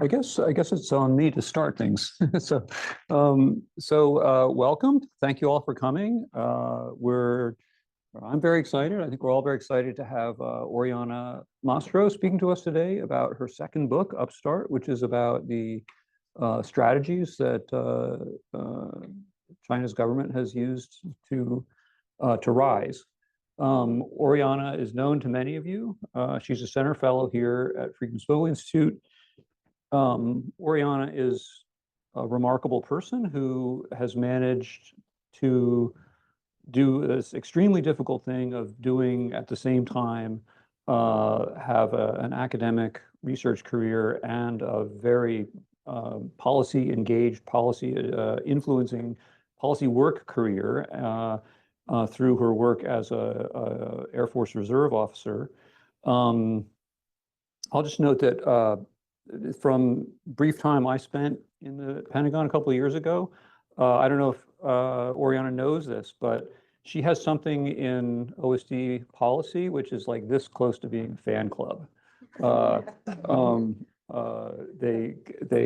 I guess it's on me to start things. Welcome. Thank you all for coming. I'm very excited. I think we're all very excited to have Oriana Mastro speaking to us today about her second book, Upstart, which is about the strategies that China's government has used to rise. Oriana is known to many of you. She's a center fellow here at Friedman Spoel Institute. Oriana is a remarkable person who has managed to do this extremely difficult thing of doing at the same time have an academic research career and a very policy engaged, policy influencing policy work career through her work as a Air Force Reserve officer. I'll just note that from brief time I spent in the Pentagon a couple of years ago, I don't know if Oriana knows this, but she has something in OSD policy which is like this close to being a fan club. They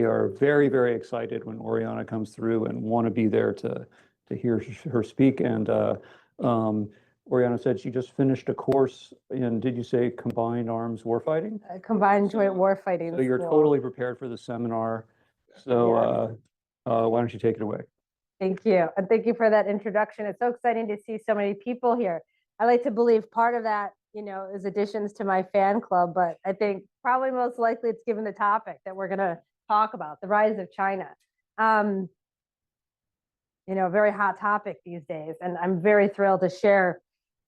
are very, very excited when Oriana comes through and want to be there to hear her speak. And Oriana said she just finished a course in, did you say combined arms warfighting? Combined joint warfighting. So you're totally prepared for the seminar. So why don't you take it away? Thank you. And thank you for that introduction. It's so exciting to see so many people here. I like to believe part of that, is additions to my fan club, but I think probably most likely it's given the topic that we're going to talk about, the rise of China. Very hot topic these days. And I'm very thrilled to share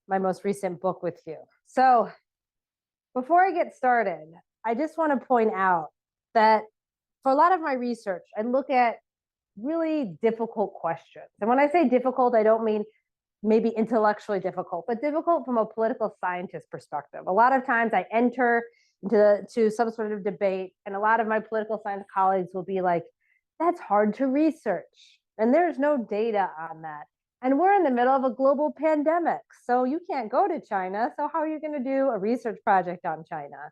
my most recent book with you. So before I get started, I just want to point out that for a lot of my research, I look at really difficult questions. And when I say difficult, I don't mean maybe intellectually difficult, but difficult from a political scientist perspective. A lot of times I enter into some sort of debate, and a lot of my political science colleagues will be like, that's hard to research. And there's no data on that. And we're in the middle of a global pandemic. So you can't go to China. So how are you going to do a research project on China?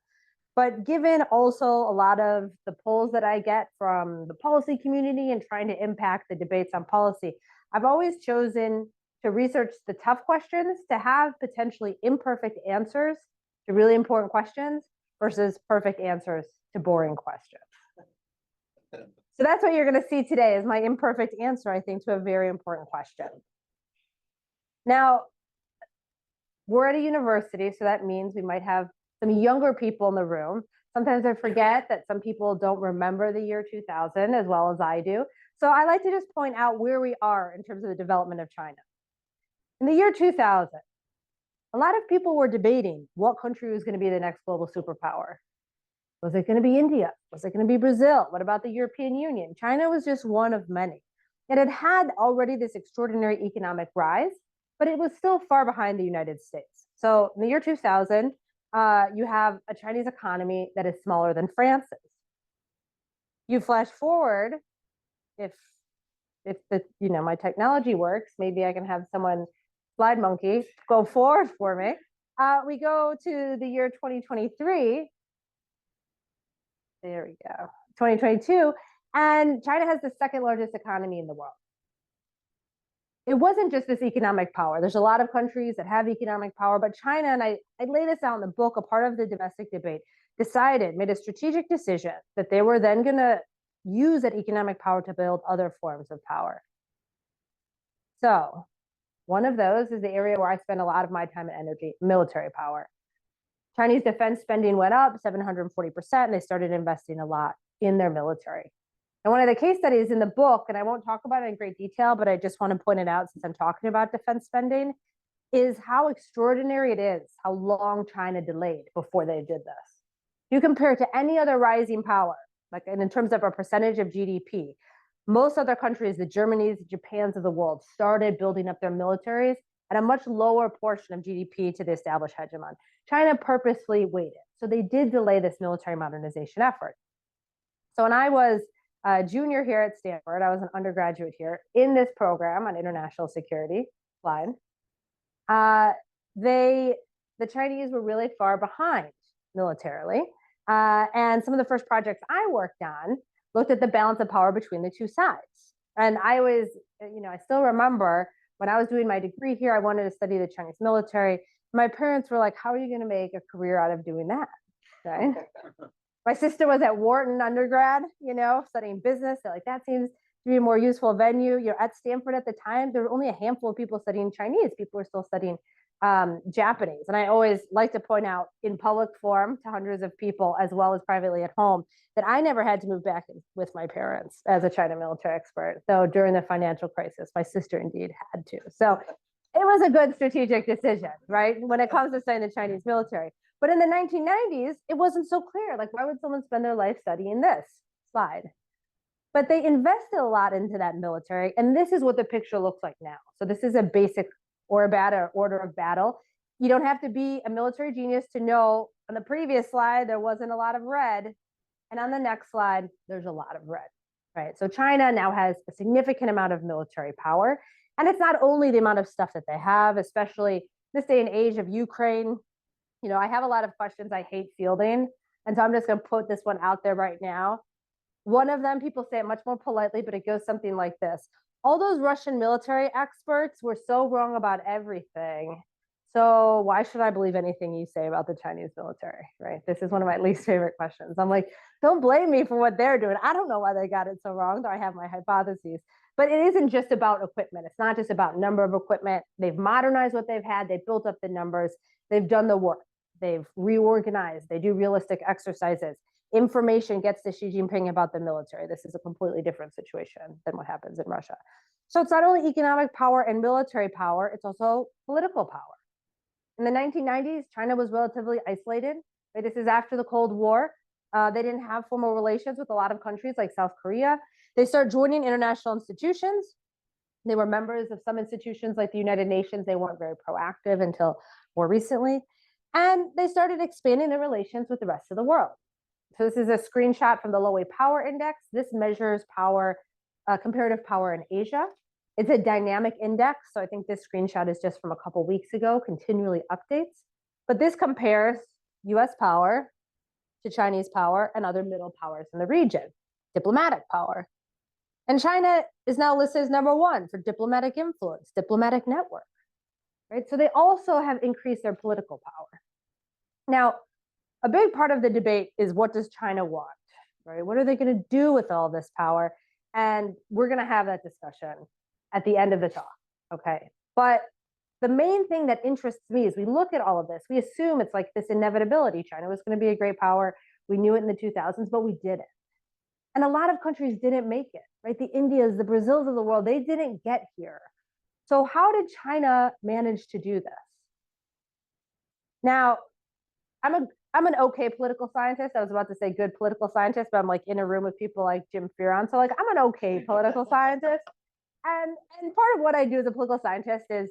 But given also a lot of the polls that I get from the policy community and trying to impact the debates on policy, I've always chosen to research the tough questions, to have potentially imperfect answers to really important questions versus perfect answers to boring questions. So that's what you're going to see today is my imperfect answer, I think, to a very important question. Now, we're at a university, so that means we might have some younger people in the room. Sometimes I forget that some people don't remember the year 2000 as well as I do. So I like to just point out where we are in terms of the development of China. In the year 2000, a lot of people were debating what country was going to be the next global superpower. Was it going to be India? Was it going to be Brazil? What about the European Union? China was just one of many. It had already this extraordinary economic rise, but it was still far behind the United States. So in the year 2000, you have a Chinese economy that is smaller than France's. You flash forward, if my technology works, maybe I can have someone, slide monkey, go forward for me. We go to the year 2023. There we go. 2022, and China has the second largest economy in the world. It wasn't just this economic power. There's a lot of countries that have economic power, but China, and I lay this out in the book, a part of the domestic debate, made a strategic decision that they were then going to use that economic power to build other forms of power. So one of those is the area where I spend a lot of my time and energy, military power. Chinese defense spending went up 740%, and they started investing a lot in their military. And one of the case studies in the book, and I won't talk about it in great detail, but I just want to point it out since I'm talking about defense spending, is how extraordinary it is how long China delayed before they did this. You compare it to any other rising power, like in terms of a percentage of GDP, most other countries, the Germanys, the Japans of the world, started building up their militaries at a much lower portion of GDP to the established hegemon. China purposely waited. So they did delay this military modernization effort. So when I was a junior here at Stanford, I was an undergraduate here in this program on international security, slide. The Chinese were really far behind militarily. And some of the first projects I worked on looked at the balance of power between the two sides. And I always, I still remember when I was doing my degree here, I wanted to study the Chinese military. My parents were like, how are you going to make a career out of doing that? Right? My sister was at Wharton undergrad, studying business. They're like, that seems to be a more useful venue. At Stanford at the time, there were only a handful of people studying Chinese. People were still studying Japanese. And I always like to point out in public forum to hundreds of people, as well as privately at home, that I never had to move back with my parents as a China military expert. Though during the financial crisis, my sister indeed had to. So it was a good strategic decision, right? When it comes to studying the Chinese military. But in the 1990s, it wasn't so clear. Like, why would someone spend their life studying this slide? But they invested a lot into that military. And this is what the picture looks like now. So this is a basic order of battle. You don't have to be a military genius to know on the previous slide, there wasn't a lot of red. And on the next slide, there's a lot of red, right? So China now has a significant amount of military power. And it's not only the amount of stuff that they have, especially this day and age of Ukraine. I have a lot of questions I hate fielding. And so I'm just going to put this one out there right now. One of them, people say it much more politely, but it goes something like this. All those Russian military experts were so wrong about everything. So why should I believe anything you say about the Chinese military, right? This is one of my least favorite questions. I'm like, don't blame me for what they're doing. I don't know why they got it so wrong, though I have my hypotheses. But it isn't just about equipment. It's not just about number of equipment. They've modernized what they've had. They've built up the numbers. They've done the work. They've reorganized. They do realistic exercises. Information gets to Xi Jinping about the military. This is a completely different situation than what happens in Russia. So it's not only economic power and military power, it's also political power. In the 1990s, China was relatively isolated. Right? This is after the Cold War. They didn't have formal relations with a lot of countries like South Korea. They started joining international institutions. They were members of some institutions like the United Nations. They weren't very proactive until more recently. And they started expanding their relations with the rest of the world. So this is a screenshot from the Lowy Power Index. This measures power, comparative power in Asia. It's a dynamic index. So I think this screenshot is just from a couple weeks ago, continually updates. But this compares US power to Chinese power and other middle powers in the region, diplomatic power. And China is now listed as #1 for diplomatic influence, diplomatic network, right? So they also have increased their political power. Now, a big part of the debate is, what does China want, right? What are they going to do with all this power? And we're going to have that discussion at the end of the talk, okay? But the main thing that interests me is we look at all of this, we assume it's like this inevitability. China was going to be a great power. We knew it in the 2000s, but we didn't. And a lot of countries didn't make it, right? The Indias, the Brazils of the world, they didn't get here. So how did China manage to do this? Now, I'm an okay political scientist. I was about to say good political scientist, but I'm like in a room with people like Jim Fearon. So like, I'm an okay political scientist. And part of what I do as a political scientist is,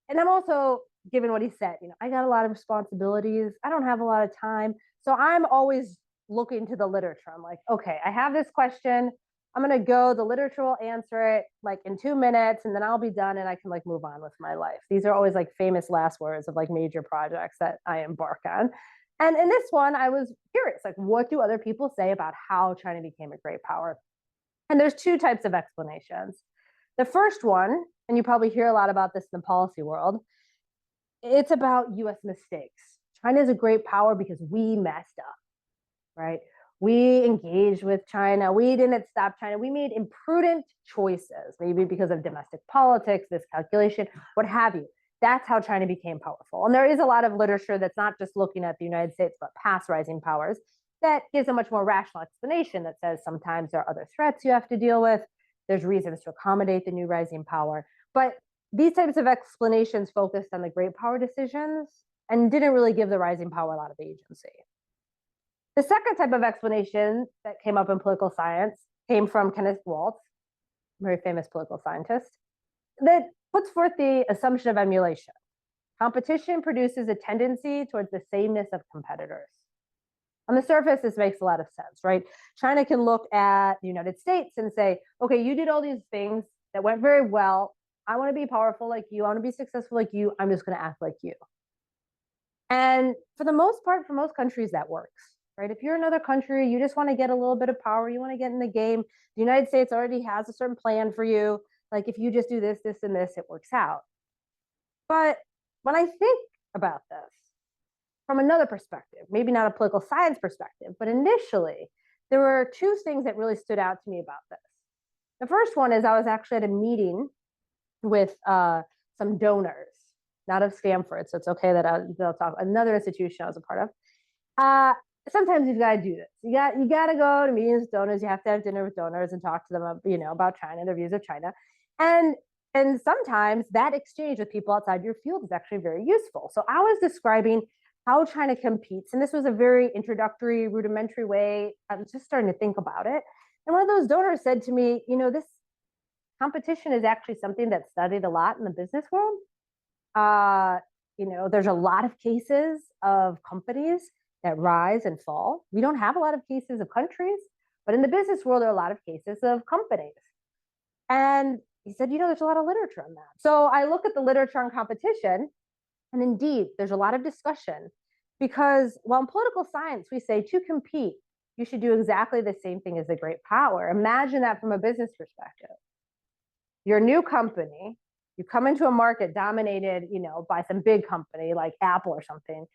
and I'm also, given what he said, I got a lot of responsibilities. I don't have a lot of time. So I'm always looking to the literature. I'm like, okay, I have this question. I'm going to go, the literature will answer it like in 2 minutes, and then I'll be done and I can like move on with my life. These are always like famous last words of like major projects that I embark on. And in this one, I was curious, like, what do other people say about how China became a great power? And there's 2 types of explanations. The first one, and you probably hear a lot about this in the policy world, it's about US mistakes. China is a great power because we messed up, right? We engaged with China. We didn't stop China. We made imprudent choices, maybe because of domestic politics, miscalculation, what have you. That's how China became powerful. And there is a lot of literature that's not just looking at the United States, but past rising powers that gives a much more rational explanation that says sometimes there are other threats you have to deal with. There's reasons to accommodate the new rising power. But these types of explanations focused on the great power decisions and didn't really give the rising power a lot of agency. The second type of explanation that came up in political science came from Kenneth Waltz, a very famous political scientist, that puts forth the assumption of emulation. Competition produces a tendency towards the sameness of competitors. On the surface, this makes a lot of sense, right? China can look at the United States and say, okay, you did all these things that went very well. I want to be powerful like you. I want to be successful like you. I'm just going to act like you. And for the most part, for most countries, that works. right? If you're another country, you just want to get a little bit of power, you want to get in the game. The United States already has a certain plan for you. Like if you just do this, this, and this, it works out. But when I think about this from another perspective, maybe not a political science perspective, but initially, there were two things that really stood out to me about this. The first one is I was actually at a meeting with some donors, not of Stanford, so it's okay that they'll talk another institution I was a part of. Sometimes you've got to do this. You got to go to meetings with donors. You have to have dinner with donors and talk to them, about China, their views of China, and sometimes that exchange with people outside your field is actually very useful. So I was describing how China competes, and this was a very introductory, rudimentary way. I was just starting to think about it, and one of those donors said to me, this competition is actually something that's studied a lot in the business world. There's a lot of cases of companies that rise and fall. We don't have a lot of cases of countries, but in the business world, there are a lot of cases of companies. And he said, there's a lot of literature on that. So I look at the literature on competition, and indeed, there's a lot of discussion because while in political science, we say to compete, you should do exactly the same thing as the great power. Imagine that from a business perspective. You're a new company, you come into a market dominated, by some big company like Apple or something.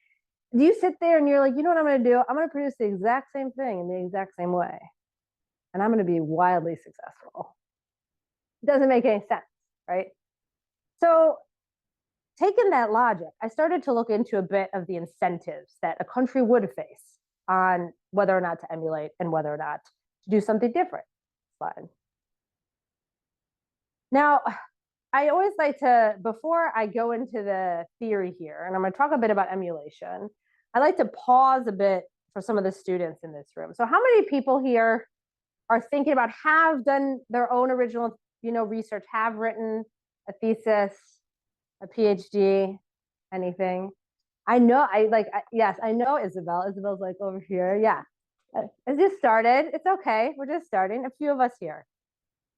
Do you sit there and you're like, you know what I'm going to do? I'm going to produce the exact same thing in the exact same way. And I'm going to be wildly successful. It doesn't make any sense, right? So taking that logic, I started to look into a bit of the incentives that a country would face on whether or not to emulate and whether or not to do something different. Slide. Now, I always like to, before I go into the theory here, and I'm going to talk a bit about emulation, I like to pause a bit for some of the students in this room. So how many people here are thinking about, have done their own original, research, have written a thesis, a PhD, anything? Yes, I know Isabel. Isabel's like over here. Yeah. It's just started. It's okay. We're just starting. A few of us here.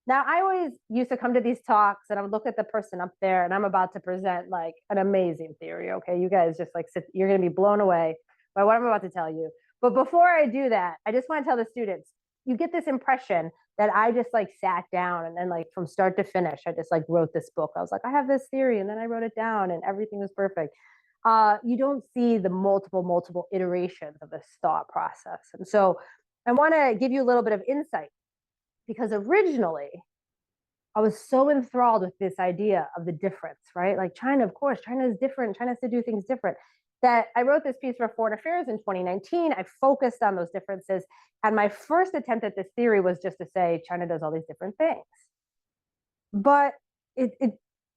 Now, I always used to come to these talks and I would look at the person up there and I'm about to present like an amazing theory. Okay. You guys just like sit, you're going to be blown away by what I'm about to tell you. But before I do that, I just want to tell the students, you get this impression that I just like sat down and then like from start to finish, I just like wrote this book. I was like, I have this theory and then I wrote it down and everything was perfect. You don't see the multiple iterations of this thought process. And so I want to give you a little bit of insight because originally I was so enthralled with this idea of the difference, right? Like China, of course, China is different. China has to do things different. That I wrote this piece for Foreign Affairs in 2019. I focused on those differences. And my first attempt at this theory was just to say China does all these different things. But it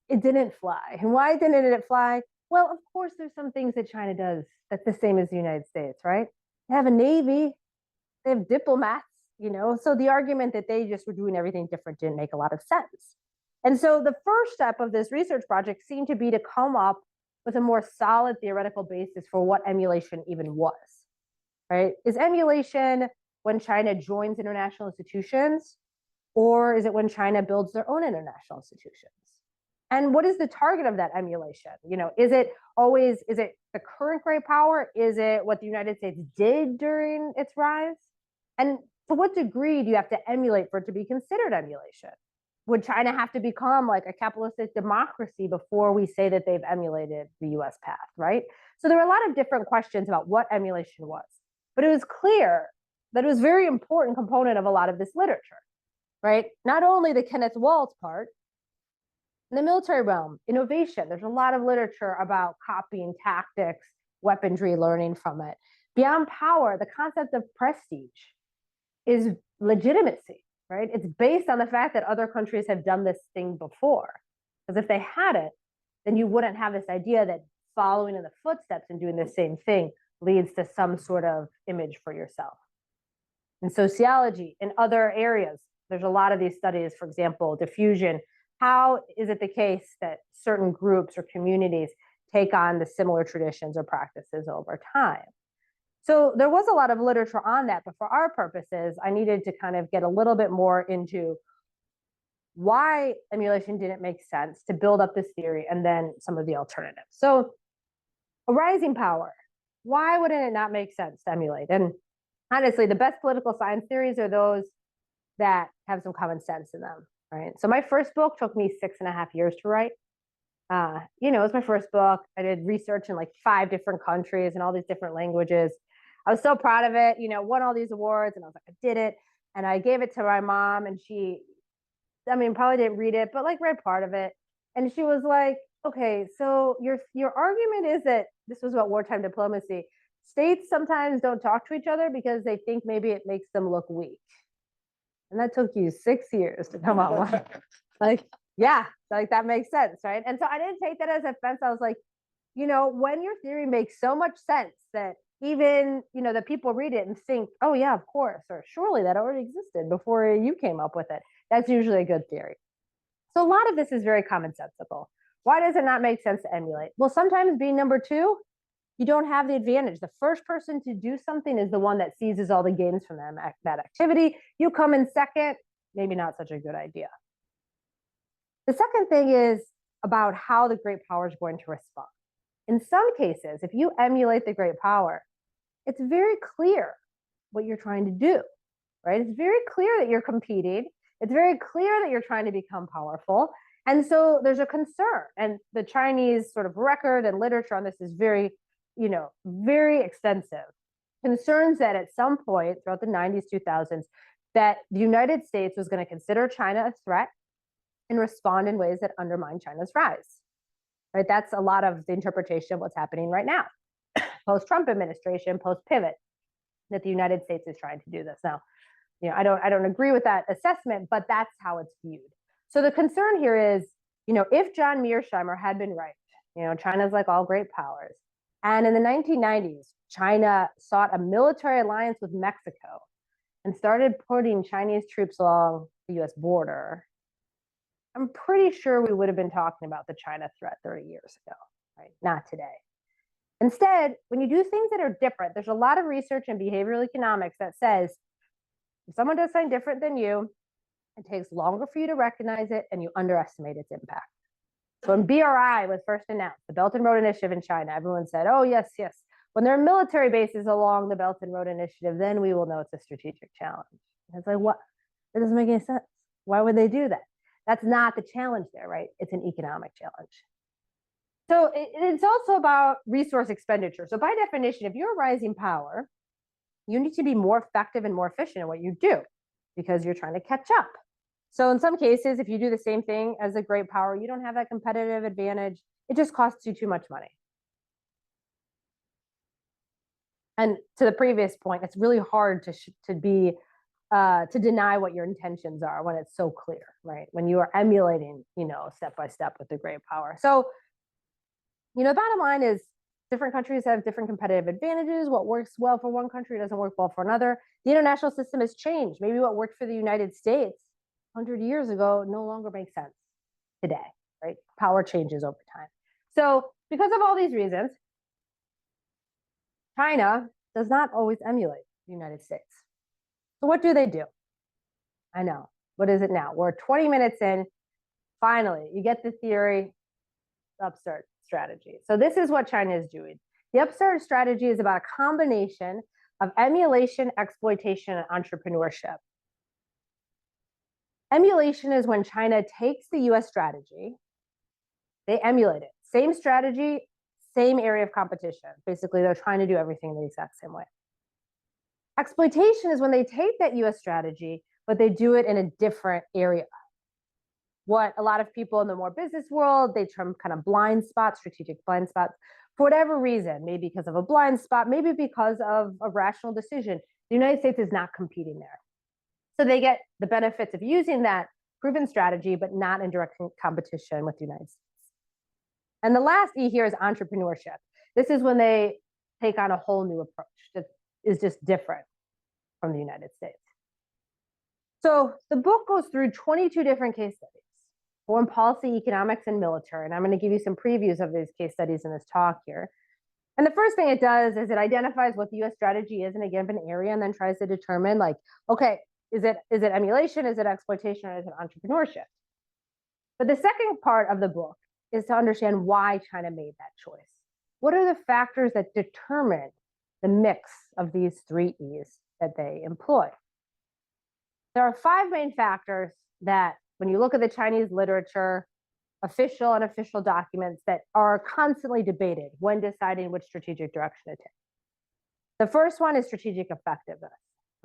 didn't fly. And why didn't it fly? Well, of course, there's some things that China does that's the same as the United States, right? They have a navy, they have diplomats, so the argument that they just were doing everything different didn't make a lot of sense. And so the first step of this research project seemed to be to come up with a more solid theoretical basis for what emulation even was, right? Is emulation when China joins international institutions, or is it when China builds their own international institutions? And what is the target of that emulation? Is it the current great power? Is it what the United States did during its rise? And to what degree do you have to emulate for it to be considered emulation? Would China have to become like a capitalistic democracy before we say that they've emulated the US path, right? So there were a lot of different questions about what emulation was. But it was clear that it was a very important component of a lot of this literature, right? Not only the Kenneth Waltz part, in the military realm, innovation, there's a lot of literature about copying tactics, weaponry, learning from it. Beyond power, the concept of prestige is legitimacy, right? It's based on the fact that other countries have done this thing before. Because if they hadn't, then you wouldn't have this idea that following in the footsteps and doing the same thing leads to some sort of image for yourself. In sociology, in other areas, there's a lot of these studies, for example, diffusion. How is it the case that certain groups or communities take on the similar traditions or practices over time? So there was a lot of literature on that, but for our purposes, I needed to kind of get a little bit more into why emulation didn't make sense to build up this theory and then some of the alternatives. So a rising power, why wouldn't it not make sense to emulate? And honestly, the best political science theories are those that have some common sense in them, right? So my first book took me 6.5 years to write. It was my first book. I did research in like 5 different countries and all these different languages. I was so proud of it, won all these awards, and I was like, I did it. And I gave it to my mom, and she, probably didn't read it, but like read part of it. And she was like, okay, so your argument is that this was about wartime diplomacy. States sometimes don't talk to each other because they think maybe it makes them look weak. And that took you 6 years to come up with. Like, yeah, like that makes sense, right? And so I didn't take that as offense. I was like, when your theory makes so much sense that even, that people read it and think, oh yeah, of course, or surely that already existed before you came up with it. That's usually a good theory. So a lot of this is very commonsensical. Why does it not make sense to emulate? Well, sometimes being number 2, you don't have the advantage. The first person to do something is the one that seizes all the gains from that activity. You come in second, maybe not such a good idea. The second thing is about how the great power is going to respond. In some cases, if you emulate the great power, it's very clear what you're trying to do, right? It's very clear that you're competing. It's very clear that you're trying to become powerful. And so there's a concern. And the Chinese sort of record and literature on this is very, very extensive. Concerns that at some point throughout the 90s, 2000s, that the United States was going to consider China a threat and respond in ways that undermine China's rise. Right? That's a lot of the interpretation of what's happening right now. Post-Trump administration, post-pivot, that the United States is trying to do this. Now, I don't agree with that assessment, but that's how it's viewed. So the concern here is, if John Mearsheimer had been right, China's like all great powers. And in the 1990s, China sought a military alliance with Mexico and started putting Chinese troops along the US border. I'm pretty sure we would have been talking about the China threat 30 years ago, right? Not today. Instead, when you do things that are different, there's a lot of research in behavioral economics that says if someone does something different than you, it takes longer for you to recognize it and you underestimate its impact. So when BRI was first announced, the Belt and Road Initiative in China, everyone said, oh, yes, yes. When there are military bases along the Belt and Road Initiative, then we will know it's a strategic challenge. And it's like, what? That doesn't make any sense. Why would they do that? That's not the challenge there, right? It's an economic challenge. So it's also about resource expenditure. So by definition, if you're a rising power, you need to be more effective and more efficient in what you do because you're trying to catch up. So in some cases, if you do the same thing as a great power, you don't have that competitive advantage. It just costs you too much money. And to the previous point, it's really hard to deny what your intentions are when it's so clear, right? When you are emulating, step by step with the great power. So, the bottom line is different countries have different competitive advantages. What works well for one country doesn't work well for another. The international system has changed. Maybe what worked for the United States 100 years ago no longer makes sense today, right? Power changes over time. So because of all these reasons, China does not always emulate the United States. So what do they do? I know. What is it now? We're 20 minutes in. Finally, you get the theory, Upstart strategy. So this is what China is doing. The Upstart strategy is about a combination of emulation, exploitation, and entrepreneurship. Emulation is when China takes the US strategy, they emulate it. Same strategy, same area of competition. Basically, they're trying to do everything the exact same way. Exploitation is when they take that US strategy, but they do it in a different area. What a lot of people in the more business world, they term kind of blind spots, strategic blind spots, for whatever reason, maybe because of a blind spot, maybe because of a rational decision. The United States is not competing there. So they get the benefits of using that proven strategy, but not in direct competition with the United States. And the last E here is entrepreneurship. This is when they take on a whole new approach that is just different from the United States. So the book goes through 22 different case studies, foreign policy, economics, and military. And I'm going to give you some previews of these case studies in this talk here. And the first thing it does is it identifies what the US strategy is in a given area and then tries to determine, like, okay, is it emulation, is it exploitation, or is it entrepreneurship? But the second part of the book is to understand why China made that choice. What are the factors that determine the mix of these three E's? that they employ. There are 5 main factors that, when you look at the Chinese literature, official and unofficial documents, that are constantly debated when deciding which strategic direction to take. The first one is strategic effectiveness.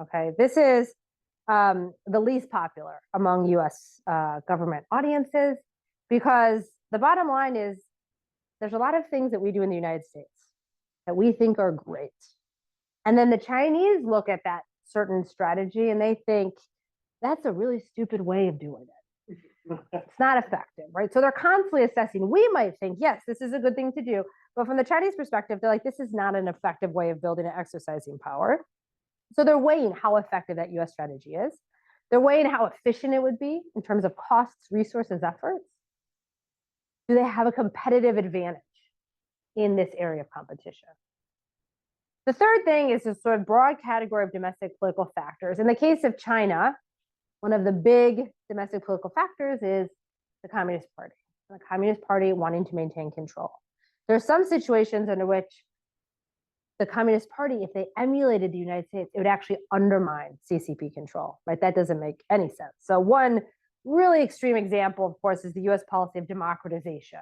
Okay, this is the least popular among US government audiences, because the bottom line is there's a lot of things that we do in the United States that we think are great. And then the Chinese look at that certain strategy and they think that's a really stupid way of doing it. It's not effective, right? So they're constantly assessing. We might think, yes, this is a good thing to do. But from the Chinese perspective, they're like, this is not an effective way of building and exercising power. So they're weighing how effective that US strategy is. They're weighing how efficient it would be in terms of costs, resources, efforts. Do they have a competitive advantage in this area of competition? The third thing is a sort of broad category of domestic political factors. In the case of China, one of the big domestic political factors is the Communist Party. The Communist Party wanting to maintain control. There are some situations under which the Communist Party, if they emulated the United States, it would actually undermine CCP control, right? That doesn't make any sense. So one really extreme example, of course, is the US policy of democratization,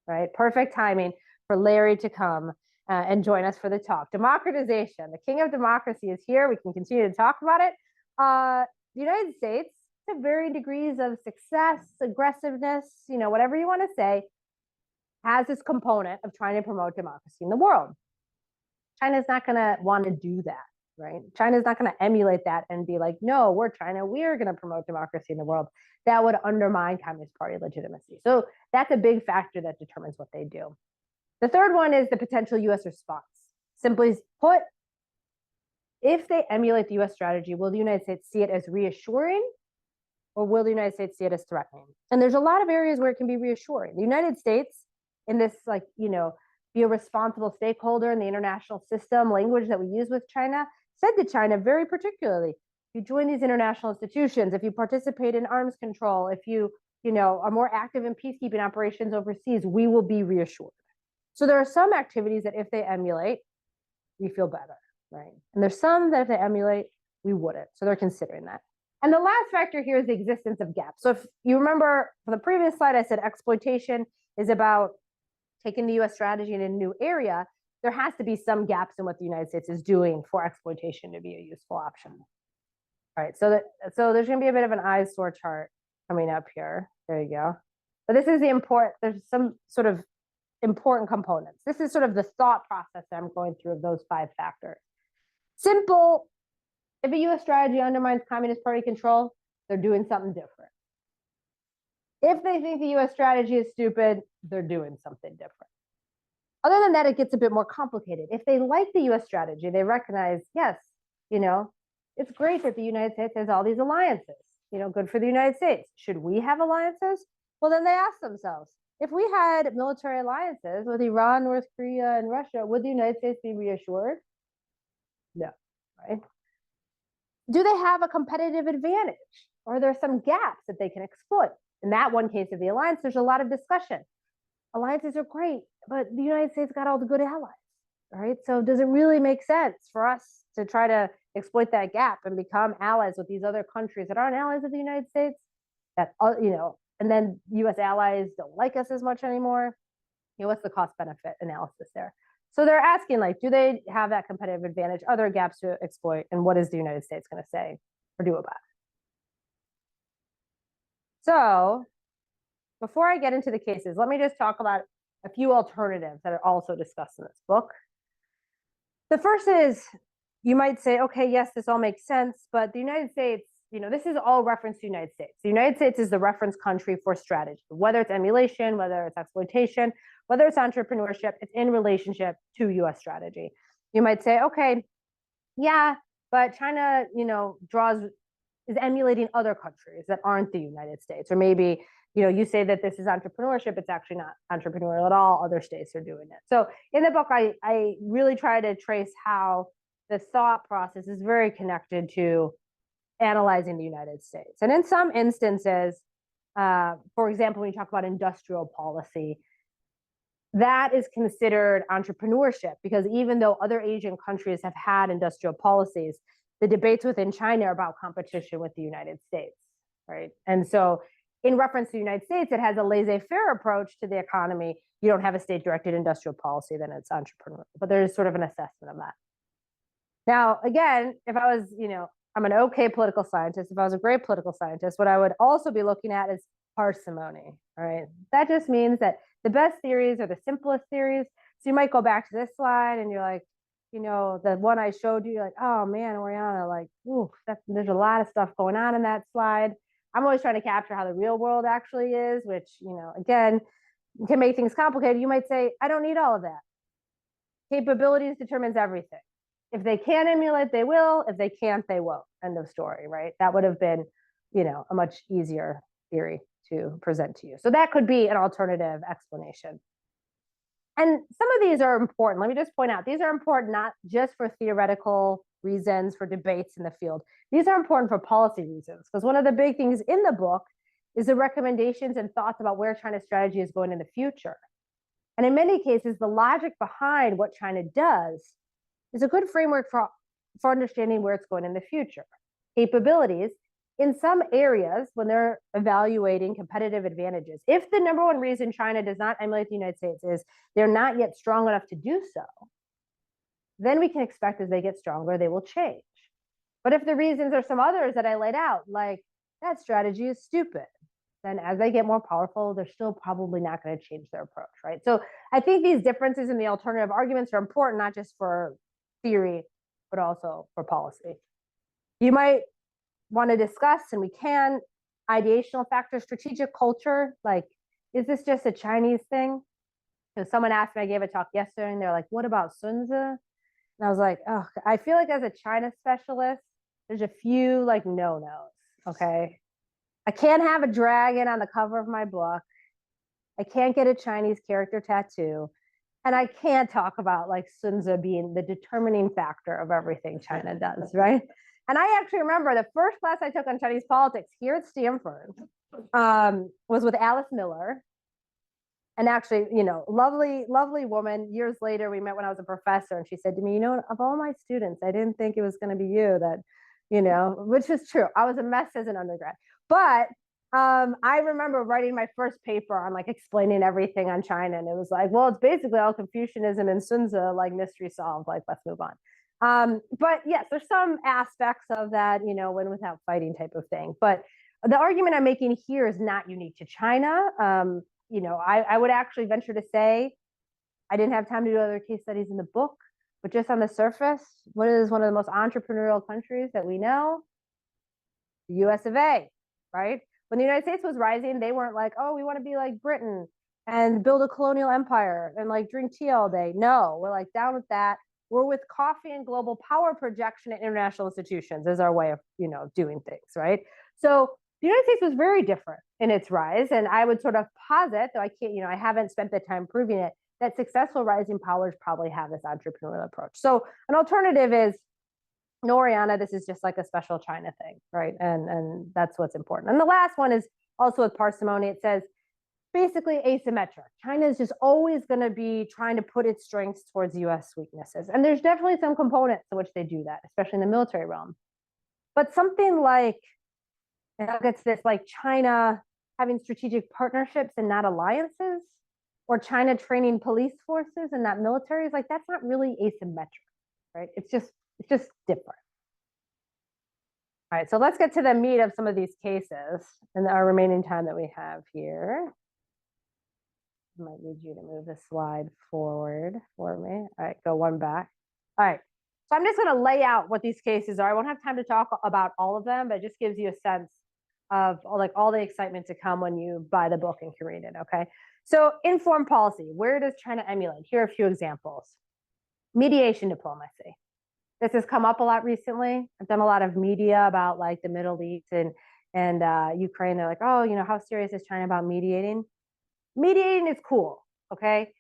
right? Perfect timing for Larry to come and join us for the talk. Democratization, the king of democracy is here. We can continue to talk about it. The United States, to varying degrees of success, aggressiveness, whatever you want to say, has this component of trying to promote democracy in the world. China's not going to want to do that, right? China's not going to emulate that and be like, no, we're China, we're going to promote democracy in the world. That would undermine Communist Party legitimacy. So that's a big factor that determines what they do. The third one is the potential US response. Simply put, if they emulate the US strategy, will the United States see it as reassuring, or will the United States see it as threatening? And there's a lot of areas where it can be reassuring. The United States, in this, be a responsible stakeholder in the international system language that we use with China, said to China very particularly, if you join these international institutions, if you participate in arms control, if you are more active in peacekeeping operations overseas, we will be reassured. So there are some activities that if they emulate, we feel better, right? And there's some that if they emulate, we wouldn't. So they're considering that. And the last factor here is the existence of gaps. So if you remember from the previous slide, I said exploitation is about taking the US strategy in a new area. There has to be some gaps in what the United States is doing for exploitation to be a useful option. All right, so there's going to be a bit of an eyesore chart coming up here. There you go. But this is there's some sort of important components. This is sort of the thought process that I'm going through of those 5 factors. Simple. If a US strategy undermines Communist Party control, they're doing something different. If they think the US strategy is stupid, they're doing something different. Other than that, it gets a bit more complicated. If they like the US strategy, they recognize, yes, it's great that the United States has all these alliances, good for the United States. Should we have alliances? Well, then they ask themselves, if we had military alliances with Iran, North Korea, and Russia, would the United States be reassured? No, right? Do they have a competitive advantage? Or are there some gaps that they can exploit? In that one case of the alliance, there's a lot of discussion. Alliances are great, but the United States got all the good allies, right? So does it really make sense for us to try to exploit that gap and become allies with these other countries that aren't allies of the United States? That, and then US allies don't like us as much anymore. What's the cost benefit analysis there? So they're asking, do they have that competitive advantage? Are there gaps to exploit? And what is the United States going to say or do about it? So before I get into the cases, let me just talk about a few alternatives that are also discussed in this book. The first is, you might say, okay, yes, this all makes sense, but the United States, this is all reference to the United States. The United States is the reference country for strategy, whether it's emulation, whether it's exploitation, whether it's entrepreneurship, it's in relationship to US strategy. You might say, okay, yeah, but China, is emulating other countries that aren't the United States. Or maybe, you say that this is entrepreneurship, it's actually not entrepreneurial at all, other states are doing it. So in the book, I really try to trace how the thought process is very connected to analyzing the United States. And in some instances, for example, when you talk about industrial policy, that is considered entrepreneurship, because even though other Asian countries have had industrial policies, the debates within China are about competition with the United States, right? And so in reference to the United States, it has a laissez-faire approach to the economy. You don't have a state-directed industrial policy, then it's entrepreneurial. But there's sort of an assessment of that. Now, again, if I was, I'm an okay political scientist. If I was a great political scientist, what I would also be looking at is parsimony, all right? That just means that the best theories are the simplest theories. So you might go back to this slide and you're like, the one I showed you, you're like, oh man, Oriana, like, ooh, there's a lot of stuff going on in that slide. I'm always trying to capture how the real world actually is, which, again, can make things complicated. You might say, I don't need all of that. Capabilities determines everything. If they can emulate, they will. If they can't, they won't. End of story, right? That would have been, a much easier theory to present to you. So that could be an alternative explanation. And some of these are important. Let me just point out, these are important not just for theoretical reasons, for debates in the field. These are important for policy reasons, because one of the big things in the book is the recommendations and thoughts about where China's strategy is going in the future. And in many cases, the logic behind what China does is a good framework for understanding where it's going in the future. Capabilities in some areas, when they're evaluating competitive advantages, if the number one reason China does not emulate the United States is they're not yet strong enough to do so, then we can expect as they get stronger, they will change. But if the reasons are some others that I laid out, like that strategy is stupid, then as they get more powerful, they're still probably not going to change their approach, right? So I think these differences in the alternative arguments are important, not just for theory, but also for policy. You might want to discuss, and we can, ideational factors, strategic culture. Like, is this just a Chinese thing? So someone asked me, I gave a talk yesterday, and they're like, what about Sun Tzu? And I was like, oh, I feel like as a China specialist, there's a few like no-nos, okay? I can't have a dragon on the cover of my book. I can't get a Chinese character tattoo. And I can't talk about like Sun Tzu being the determining factor of everything China does, right? And I actually remember the first class I took on Chinese politics here at Stanford was with Alice Miller. And actually, lovely, lovely woman. Years later, we met when I was a professor, and she said to me, of all my students, I didn't think it was going to be you that, which is true. I was a mess as an undergrad. But I remember writing my first paper on like explaining everything on China. And it was like, well, it's basically all Confucianism and Sun Tzu, like mystery solved, like let's move on. But yes, there's some aspects of that, win without fighting type of thing. But the argument I'm making here is not unique to China. I would actually venture to say, I didn't have time to do other case studies in the book, but just on the surface, what is one of the most entrepreneurial countries that we know? The US of A, right? When the United States was rising, they weren't like, oh, we want to be like Britain and build a colonial empire and like drink tea all day. No, we're like down with that. We're with coffee and global power projection at international institutions as our way of, doing things, right? So the United States was very different in its rise. And I would sort of posit, though I can't, I haven't spent the time proving it, that successful rising powers probably have this entrepreneurial approach. So an alternative is, no, Oriana, this is just like a special China thing, right? And that's what's important. And the last one is also with parsimony. It says, basically asymmetric. China is just always going to be trying to put its strengths towards US weaknesses. And there's definitely some components to which they do that, especially in the military realm. But something like, and I'll get to this, like China having strategic partnerships and not alliances, or China training police forces and not militaries, like that's not really asymmetric, right? It's just different. All right, so let's get to the meat of some of these cases in our remaining time that we have here. I might need you to move the slide forward for me. All right, go one back. All right, so I'm just going to lay out what these cases are. I won't have time to talk about all of them, but it just gives you a sense of like all the excitement to come when you buy the book and can read it, okay? So informed policy, where does China emulate? Here are a few examples. Mediation diplomacy. This has come up a lot recently. I've done a lot of media about like the Middle East and Ukraine. They're like, oh, how serious is China about mediating? Mediating is cool, okay?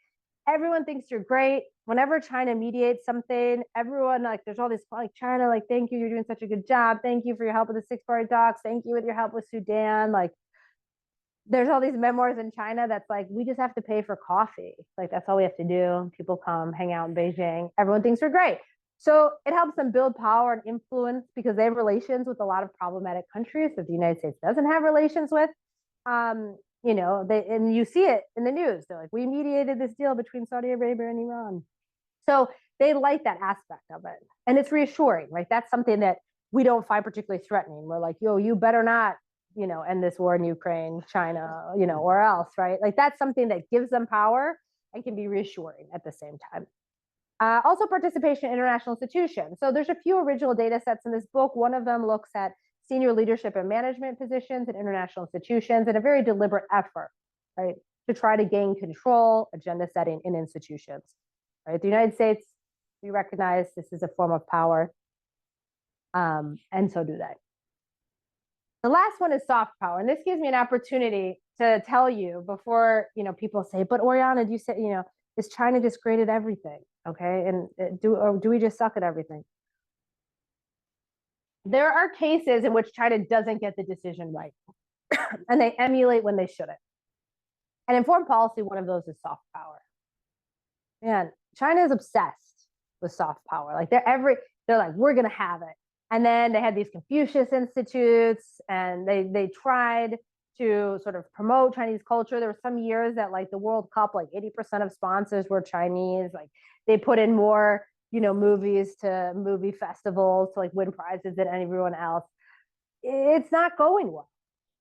Everyone thinks you're great. Whenever China mediates something, everyone like, there's all this like China, like, thank you, you're doing such a good job. Thank you for your help with the six-party talks. Thank you with your help with Sudan. Like, there's all these memoirs in China that's like, we just have to pay for coffee. Like, that's all we have to do. People come hang out in Beijing. Everyone thinks we're great. So it helps them build power and influence because they have relations with a lot of problematic countries that the United States doesn't have relations with. And you see it in the news. They're like, we mediated this deal between Saudi Arabia and Iran. So they like that aspect of it. And it's reassuring, right? That's something that we don't find particularly threatening. We're like, yo, you better not, end this war in Ukraine, China, or else, right? Like that's something that gives them power and can be reassuring at the same time. Also participation in international institutions. So there's a few original data sets in this book. One of them looks at senior leadership and management positions in international institutions and a very deliberate effort, right, to try to gain control, agenda setting in institutions, right? The United States, we recognize this is a form of power, and so do they. The last one is soft power, and this gives me an opportunity to tell you before, people say, but Oriana, do you say, is China just great at everything? Okay, and do we just suck at everything? There are cases in which China doesn't get the decision right, and they emulate when they shouldn't. And in foreign policy, one of those is soft power. Man, China is obsessed with soft power. Like they're like, we're gonna have it. And then they had these Confucius institutes, and they tried to sort of promote Chinese culture. There were some years that like the World Cup, like 80% of sponsors were Chinese. Like they put in more, movies to movie festivals to like win prizes than everyone else. It's not going well.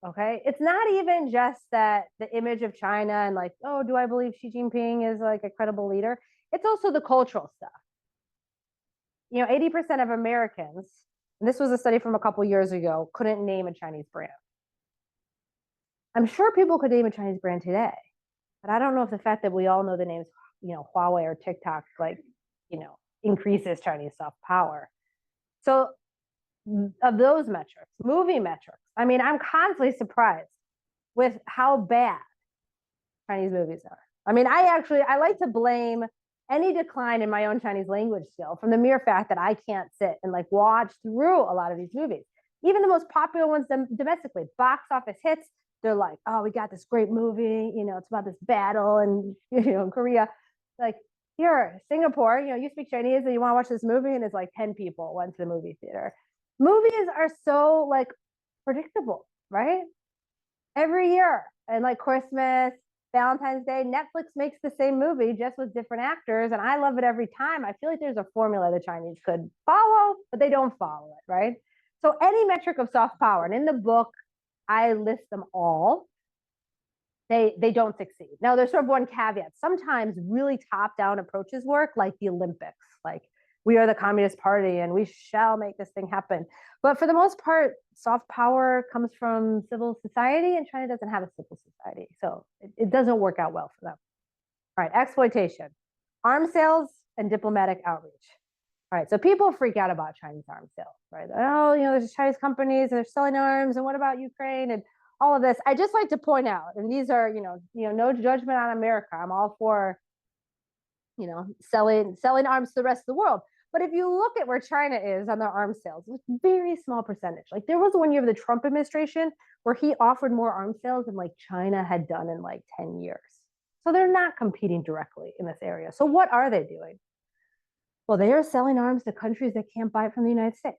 Okay. It's not even just that the image of China and like, oh, do I believe Xi Jinping is like a credible leader? It's also the cultural stuff. 80% of Americans, and this was a study from a couple years ago, couldn't name a Chinese brand. I'm sure people could name a Chinese brand today, but I don't know if the fact that we all know the names, Huawei or TikTok, like, increases Chinese soft power. So of those metrics, movie metrics, I mean, I'm constantly surprised with how bad Chinese movies are. I mean, I like to blame any decline in my own Chinese language skill from the mere fact that I can't sit and like watch through a lot of these movies. Even the most popular ones domestically, box office hits, they're like, oh, we got this great movie, it's about this battle and in Korea. Like, here, Singapore, you speak Chinese and you want to watch this movie, and it's like 10 people went to the movie theater. Movies are so like predictable, right? Every year, and like Christmas, Valentine's Day, Netflix makes the same movie just with different actors, and I love it every time. I feel like there's a formula the Chinese could follow, but they don't follow it, right? So any metric of soft power, and in the book, I list them all. They don't succeed. Now, there's sort of one caveat. Sometimes really top-down approaches work, like the Olympics, like we are the Communist Party and we shall make this thing happen. But for the most part, soft power comes from civil society, and China doesn't have a civil society. So it doesn't work out well for them. All right, exploitation, arms sales, and diplomatic outreach. All right, so people freak out about Chinese arms sales, right? Oh, there's Chinese companies and they're selling arms, and what about Ukraine and all of this? I just like to point out, and these are, no judgment on America. I'm all for, selling arms to the rest of the world. But if you look at where China is on their arms sales, it's a very small percentage. Like there was one year of the Trump administration where he offered more arms sales than like China had done in like 10 years. So they're not competing directly in this area. So what are they doing? Well, they are selling arms to countries that can't buy it from the United States.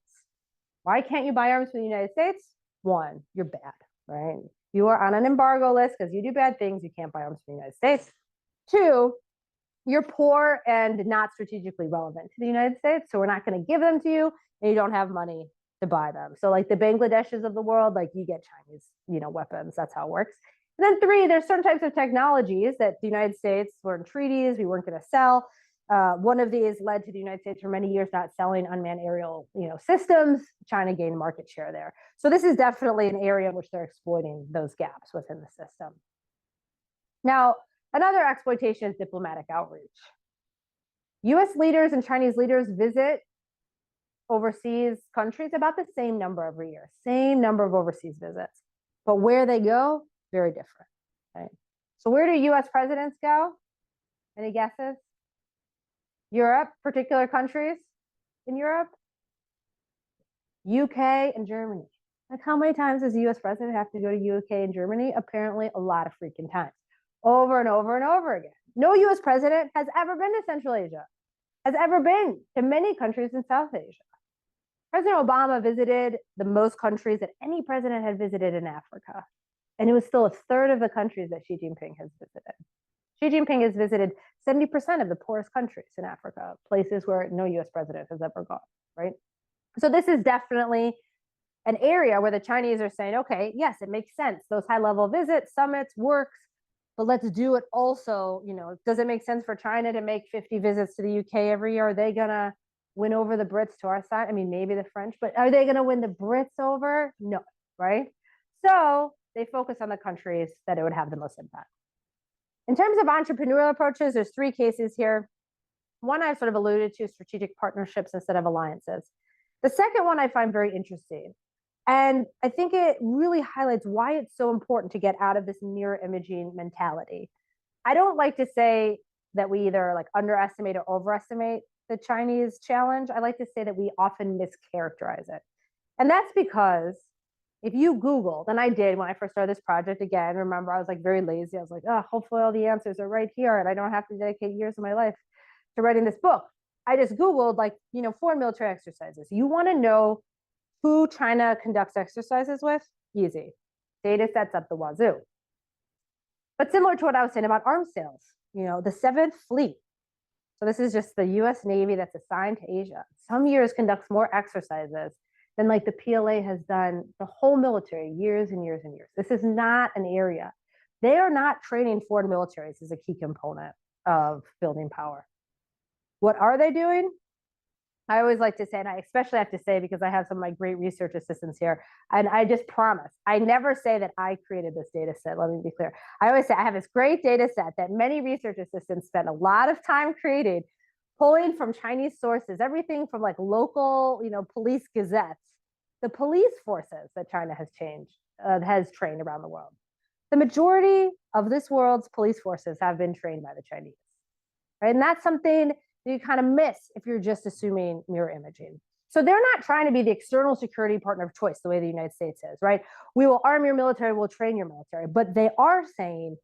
Why can't you buy arms from the United States? One, you're bad, right? You are on an embargo list because you do bad things. You can't buy arms from the United States. Two, you're poor and not strategically relevant to the United States. So we're not going to give them to you, and you don't have money to buy them. So like the Bangladeshis of the world, like you get Chinese, weapons. That's how it works. And then three, there's certain types of technologies that the United States were in treaties we weren't going to sell. One of these led to the United States for many years not selling unmanned aerial, systems. China gained market share there. So this is definitely an area in which they're exploiting those gaps within the system. Now, another exploitation is diplomatic outreach. US leaders and Chinese leaders visit overseas countries about the same number every year, same number of overseas visits. But where they go, very different. Okay? So where do US presidents go? Any guesses? Europe, particular countries in Europe? UK and Germany. Like how many times does the US president have to go to UK and Germany? Apparently a lot of freaking times. Over and over and over again. No US president has ever been to Central Asia. has ever been to many countries in South Asia. President Obama visited the most countries that any president had visited in Africa. And it was still a third of the countries that Xi Jinping has visited. Xi Jinping has visited 70% of the poorest countries in Africa, places where no US president has ever gone, right? So this is definitely an area where the Chinese are saying, okay, yes, it makes sense. Those high-level visits, summits, works, but let's do it also, does it make sense for China to make 50 visits to the UK every year? Are they gonna win over the Brits to our side? I mean, maybe the French, but are they gonna win the Brits over? No, right? So they focus on the countries that it would have the most impact. In terms of entrepreneurial approaches, there's 3 cases here. One I've sort of alluded to, strategic partnerships instead of alliances. The second one I find very interesting. And I think it really highlights why it's so important to get out of this mirror imaging mentality. I don't like to say that we either like underestimate or overestimate the Chinese challenge. I like to say that we often mischaracterize it. And that's because if you Googled, and I did when I first started this project, again, remember, I was like very lazy. I was like, oh, hopefully all the answers are right here and I don't have to dedicate years of my life to writing this book. I just Googled foreign military exercises. You want to know who China conducts exercises with? Easy. Data sets up the wazoo. But similar to what I was saying about arms sales, the 7th Fleet. So this is just the US Navy that's assigned to Asia. Some years conducts more exercises than like the PLA has done the whole military years and years and years. This is not an area. They are not training foreign militaries as a key component of building power. What are they doing? I always like to say, and I especially have to say because I have some of my great research assistants here, and I just promise, I never say that I created this data set, let me be clear. I always say I have this great data set that many research assistants spend a lot of time creating, pulling from Chinese sources, everything from like local, police gazettes, the police forces that China has trained around the world. The majority of this world's police forces have been trained by the Chinese, right? And that's something you kind of miss if you're just assuming mirror imaging. So they're not trying to be the external security partner of choice the way the United States is, right? We will arm your military, we'll train your military, but they are saying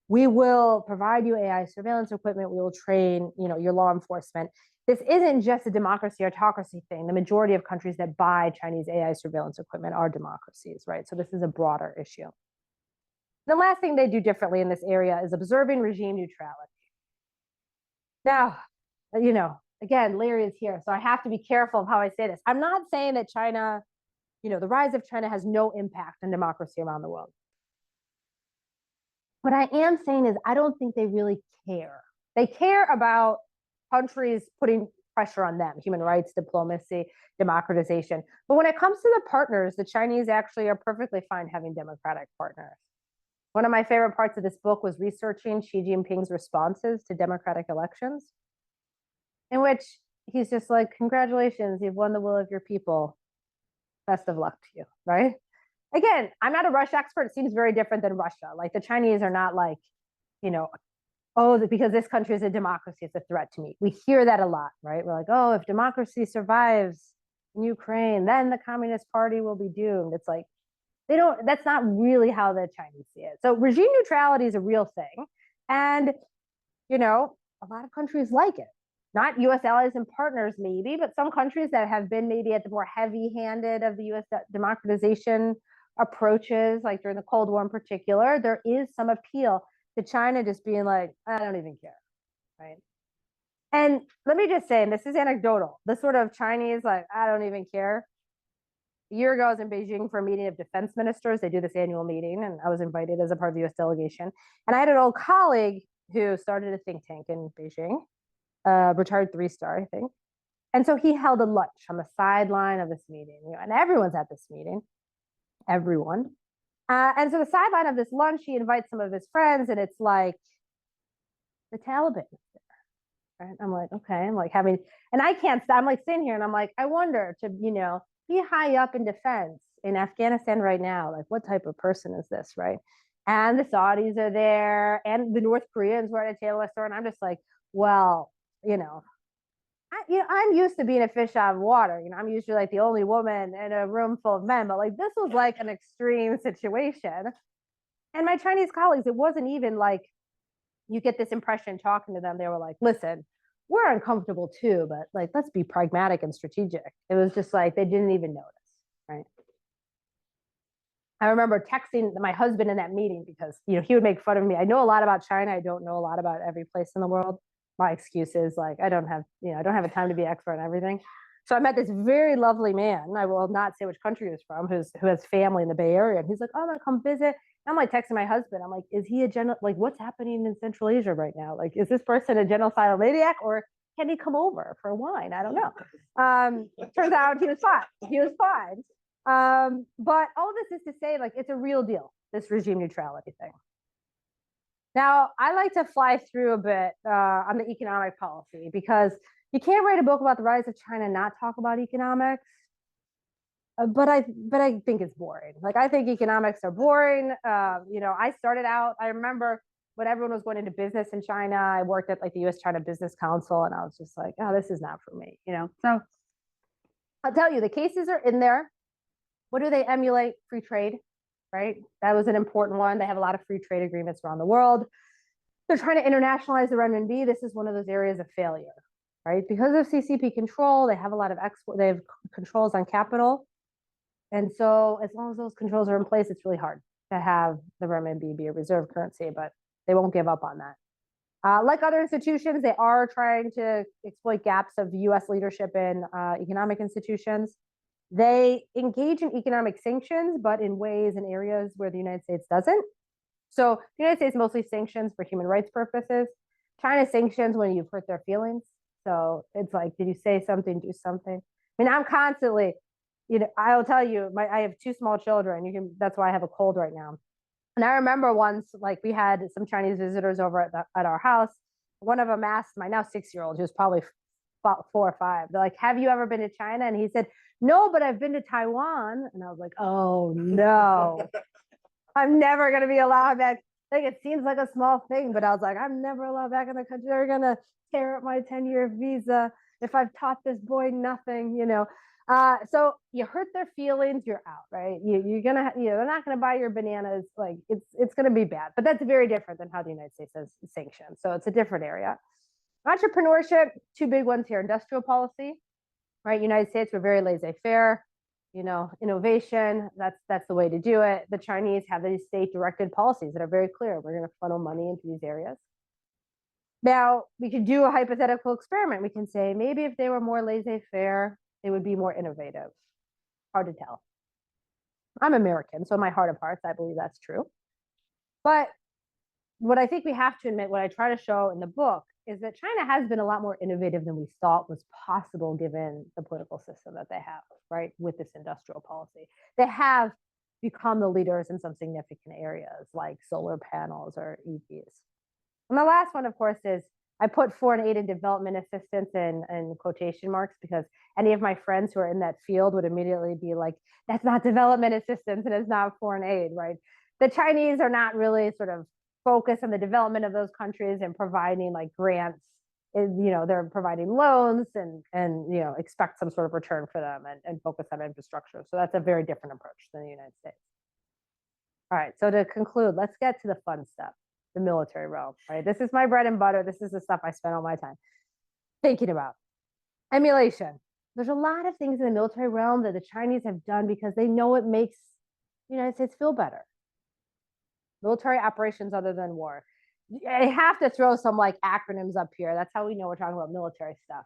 we will provide you AI surveillance equipment, we will train, your law enforcement. This isn't just a democracy autocracy thing. The majority of countries that buy Chinese AI surveillance equipment are democracies, right? So this is a broader issue. The last thing they do differently in this area is observing regime neutrality. Now, again, Larry is here, so I have to be careful of how I say this. I'm not saying that China, the rise of China has no impact on democracy around the world. What I am saying is I don't think they really care. They care about countries putting pressure on them, human rights, diplomacy, democratization. But when it comes to the partners, the Chinese actually are perfectly fine having democratic partners. One of my favorite parts of this book was researching Xi Jinping's responses to democratic elections, in which he's just like, congratulations, you've won the will of your people. Best of luck to you, right? Again, I'm not a Russia expert. It seems very different than Russia. Like the Chinese are not like, oh, because this country is a democracy, it's a threat to me. We hear that a lot, right? We're like, oh, if democracy survives in Ukraine, then the Communist Party will be doomed. It's like, that's not really how the Chinese see it. So regime neutrality is a real thing. And, a lot of countries like it. Not US allies and partners maybe, but some countries that have been maybe at the more heavy-handed of the US democratization approaches, like during the Cold War in particular, there is some appeal to China just being like, I don't even care, right? And let me just say, and this is anecdotal, the sort of Chinese, like, I don't even care. A year ago, I was in Beijing for a meeting of defense ministers. They do this annual meeting, and I was invited as a part of the US delegation. And I had an old colleague who started a think tank in Beijing, retired 3-star, I think. And so he held a lunch on the sideline of this meeting, and everyone's at this meeting, everyone. And so the sideline of this lunch, he invites some of his friends, and it's like the Taliban is there. Right? I'm like, okay, and I can't stop. I'm like sitting here and I'm like, I wonder to, be high up in defense in Afghanistan right now, like what type of person is this, right? And the Saudis are there, and the North Koreans were at a table store, and I'm just like, well, I'm used to being a fish out of water. I'm usually like the only woman in a room full of men, but like this was like an extreme situation. And my Chinese colleagues, it wasn't even like you get this impression talking to them. They were like, listen, we're uncomfortable too, but like, let's be pragmatic and strategic. It was just like, they didn't even notice, right? I remember texting my husband in that meeting because, he would make fun of me. I know a lot about China. I don't know a lot about every place in the world. My excuse is like, I don't have a time to be expert on everything. So I met this very lovely man. I will not say which country he was from, who has family in the Bay Area. And he's like, oh, I'm gonna come visit. And I'm like texting my husband. I'm like, is he what's happening in Central Asia right now? Like, is this person a genocidal maniac, or can he come over for wine? I don't know. Turns out he was fine. He was fine. But all of this is to say, like, it's a real deal, this regime neutrality thing. Now, I like to fly through a bit on the economic policy, because you can't write a book about the rise of China and not talk about economics. But I think it's boring. Like, I think economics are boring. I started out, I remember when everyone was going into business in China, I worked at like the US-China Business Council, and I was just like, oh, this is not for me, So I'll tell you, the cases are in there. What do they emulate? Free trade, right? That was an important one. They have a lot of free trade agreements around the world. They're trying to internationalize the renminbi. This is one of those areas of failure, right? Because of CCP control, they have a lot of they have controls on capital. And so as long as those controls are in place, it's really hard to have the renminbi be a reserve currency, but they won't give up on that. Like other institutions, they are trying to exploit gaps of US leadership in economic institutions. They engage in economic sanctions, but in ways and areas where the United States doesn't. So the United States mostly sanctions for human rights purposes. China sanctions when you've hurt their feelings. So it's like, did you say something, do something? I mean, I'm constantly, I'll tell you, I have 2 small children. That's why I have a cold right now. And I remember once, like, we had some Chinese visitors over at our house. One of them asked my now 6-year-old, who was probably 4 or 5. They're like, have you ever been to China? And he said, no, but I've been to Taiwan. And I was like, oh no, I'm never going to be allowed back. Like, it seems like a small thing, but I was like, I'm never allowed back in the country. They're going to tear up my 10-year visa if I've taught this boy nothing, So you hurt their feelings, you're out, right? You're gonna, they're not gonna buy your bananas. Like, it's gonna be bad. But that's very different than how the United States has sanctions. So it's a different area. Entrepreneurship, 2 big ones here: industrial policy, right? United States, we're very laissez-faire. Innovation, that's the way to do it. The Chinese have these state-directed policies that are very clear. We're gonna funnel money into these areas. Now, we could do a hypothetical experiment. We can say, maybe if they were more laissez-faire, they would be more innovative. Hard to tell. I'm American, so in my heart of hearts, I believe that's true. But what I think we have to admit, what I try to show in the book, is that China has been a lot more innovative than we thought was possible given the political system that they have, right, with this industrial policy. They have become the leaders in some significant areas like solar panels or EVs. And the last one, of course, is I put foreign aid and development assistance in quotation marks, because any of my friends who are in that field would immediately be like, that's not development assistance and it's not foreign aid, right? The Chinese are not really sort of focused on the development of those countries and providing like grants. They're providing loans and expect some sort of return for them and focus on infrastructure. So that's a very different approach than the United States. All right, so to conclude, let's get to the fun stuff. The military realm, right? This is my bread and butter. This is the stuff I spend all my time thinking about. Emulation. There's a lot of things in the military realm that the Chinese have done because they know it makes the United States feel better. Military operations other than war. I have to throw some like acronyms up here. That's how we know we're talking about military stuff.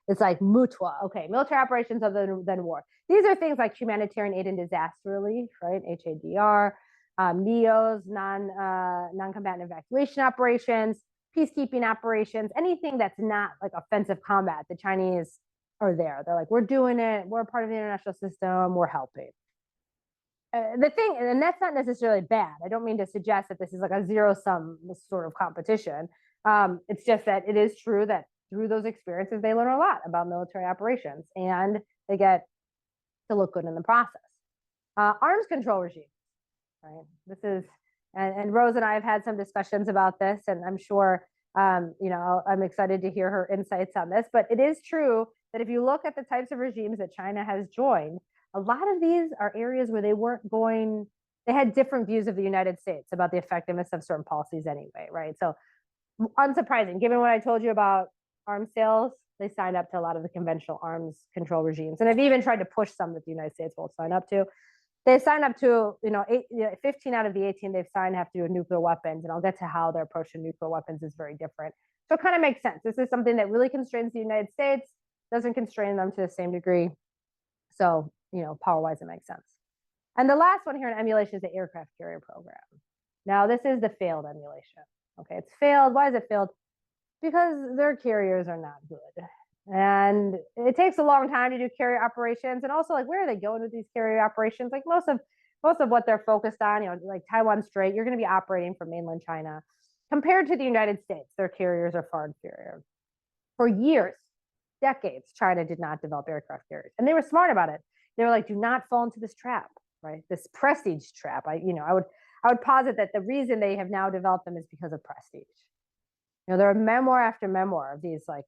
It's like MUTWA. Okay, military operations other than war. These are things like humanitarian aid and disaster relief, right? HADR. NEOs, non-combatant evacuation operations, peacekeeping operations, anything that's not like offensive combat. The Chinese are there. They're like, we're doing it. We're part of the international system. We're helping. The thing, and that's not necessarily bad. I don't mean to suggest that this is like a zero-sum sort of competition. It's just that it is true that through those experiences, they learn a lot about military operations, and they get to look good in the process. Arms control regime. Right. This is, and Rose and I have had some discussions about this, and I'm sure, I'm excited to hear her insights on this. But it is true that if you look at the types of regimes that China has joined, a lot of these are areas where they had different views of the United States about the effectiveness of certain policies anyway, right? So unsurprising, given what I told you about arms sales. They signed up to a lot of the conventional arms control regimes, and have even tried to push some that the United States won't sign up to. They signed up to, 15 out of the 18 they've signed have to do with nuclear weapons, and I'll get to how their approach to nuclear weapons is very different. So it kind of makes sense. This is something that really constrains the United States, doesn't constrain them to the same degree. So, power-wise, it makes sense. And the last one here in emulation is the aircraft carrier program. Now, this is the failed emulation. Okay, it's failed. Why is it failed? Because their carriers are not good. And it takes a long time to do carrier operations. And also, like, where are they going with these carrier operations? Like most of what they're focused on, like Taiwan Strait, you're going to be operating from mainland China. Compared to the United States, their carriers are far inferior. For years, decades, China did not develop aircraft carriers. And they were smart about it. They were like, do not fall into this trap, right? This prestige trap. I would posit that the reason they have now developed them is because of prestige. There are memoir after memoir of these like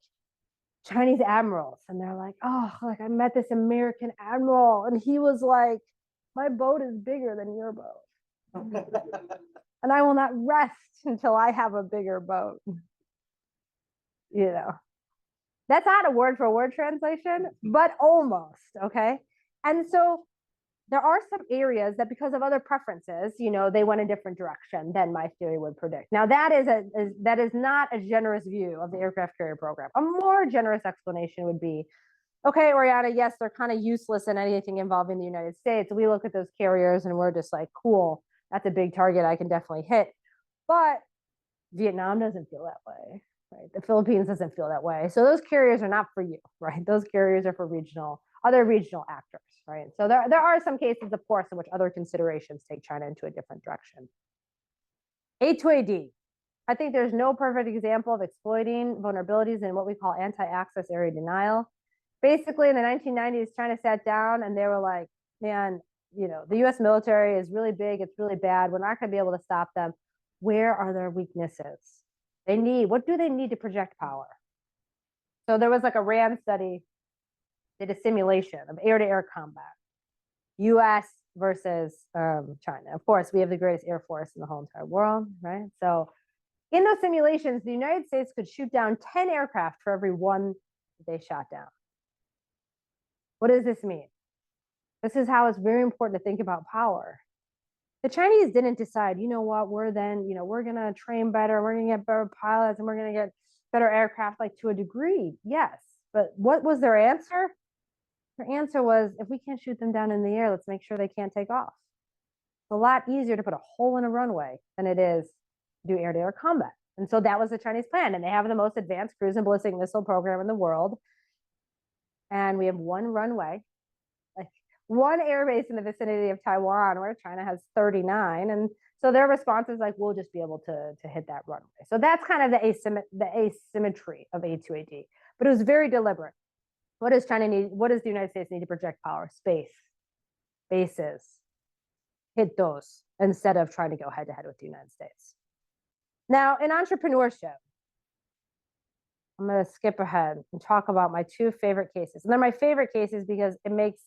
Chinese admirals, and they're like, oh, like I met this American admiral, and he was like, my boat is bigger than your boat. And I will not rest until I have a bigger boat. That's not a word for word translation, but almost, okay? And so there are some areas that because of other preferences, they went a different direction than my theory would predict. Now, that is not a generous view of the aircraft carrier program. A more generous explanation would be, okay, Oriana, yes, they're kind of useless in anything involving the United States. We look at those carriers and we're just like, cool, that's a big target I can definitely hit. But Vietnam doesn't feel that way, right? The Philippines doesn't feel that way. So those carriers are not for you, right? Those carriers are for other regional actors, right? So there are some cases, of course, in which other considerations take China into a different direction. A2AD. I think there's no perfect example of exploiting vulnerabilities in what we call anti-access area denial. Basically, in the 1990s, China sat down and they were like, man, the US military is really big, it's really bad. We're not going to be able to stop them. Where are their weaknesses? What do they need to project power? So there was like a RAND study, did a simulation of air-to-air combat, US versus China. Of course, we have the greatest air force in the whole entire world, right? So in those simulations, the United States could shoot down 10 aircraft for every one they shot down. What does this mean? This is how it's very important to think about power. The Chinese didn't decide, we're going to train better, we're going to get better pilots, and we're going to get better aircraft, like to a degree. Yes. But what was their answer? Their answer was, if we can't shoot them down in the air, let's make sure they can't take off. It's a lot easier to put a hole in a runway than it is to do air-to-air combat. And so that was the Chinese plan. And they have the most advanced cruise and ballistic missile program in the world. And we have one runway, like one airbase in the vicinity of Taiwan, where China has 39. And so their response is like, we'll just be able to hit that runway. So that's kind of the asymmetry of A2AD. But it was very deliberate. What does China need? What does the United States need to project power? Space, bases, hit those, instead of trying to go head to head with the United States. Now, in entrepreneurship, I'm going to skip ahead and talk about my two favorite cases. And they're my favorite cases because it makes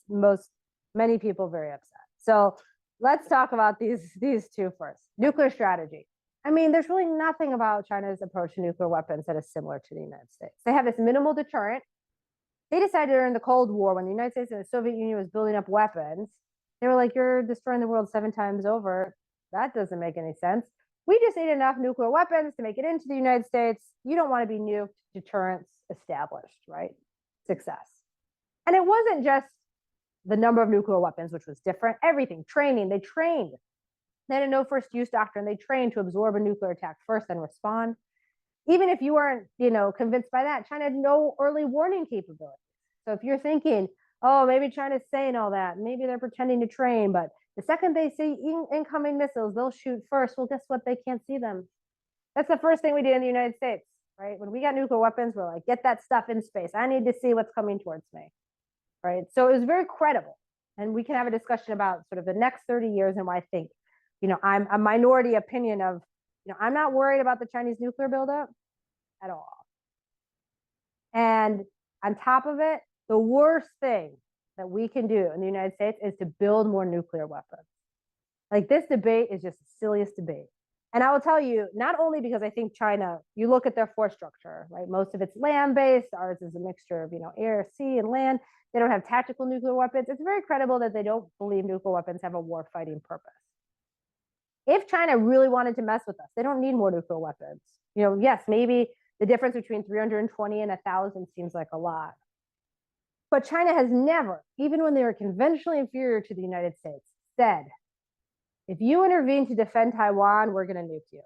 many people very upset. So let's talk about these two first. Nuclear strategy. I mean, there's really nothing about China's approach to nuclear weapons that is similar to the United States. They have this minimal deterrent. They decided during the Cold War, when the United States and the Soviet Union was building up weapons, they were like, you're destroying the world 7 times over. That doesn't make any sense. We just need enough nuclear weapons to make it into the United States. You don't want to be nuked, deterrence established, right? Success. And it wasn't just the number of nuclear weapons, which was different. Everything, training, they trained. They had a no first use doctrine. They trained to absorb a nuclear attack first and respond. Even if you weren't, convinced by that, China had no early warning capability. So if you're thinking, oh, maybe China's saying all that, maybe they're pretending to train, but the second they see incoming missiles, they'll shoot first. Well, guess what? They can't see them. That's the first thing we did in the United States, right? When we got nuclear weapons, we're like, get that stuff in space. I need to see what's coming towards me, right? So it was very credible. And we can have a discussion about sort of the next 30 years and why I think, I'm a minority opinion of, I'm not worried about the Chinese nuclear buildup at all. And on top of it, the worst thing that we can do in the United States is to build more nuclear weapons. Like, this debate is just the silliest debate. And I will tell you, not only because I think China, you look at their force structure, right? Most of it's land-based. Ours is a mixture of, air, sea, and land. They don't have tactical nuclear weapons. It's very credible that they don't believe nuclear weapons have a war-fighting purpose. If China really wanted to mess with us, they don't need more nuclear weapons. Yes, maybe the difference between 320 and 1,000 seems like a lot. But China has never, even when they were conventionally inferior to the United States, said, if you intervene to defend Taiwan, we're going to nuke you.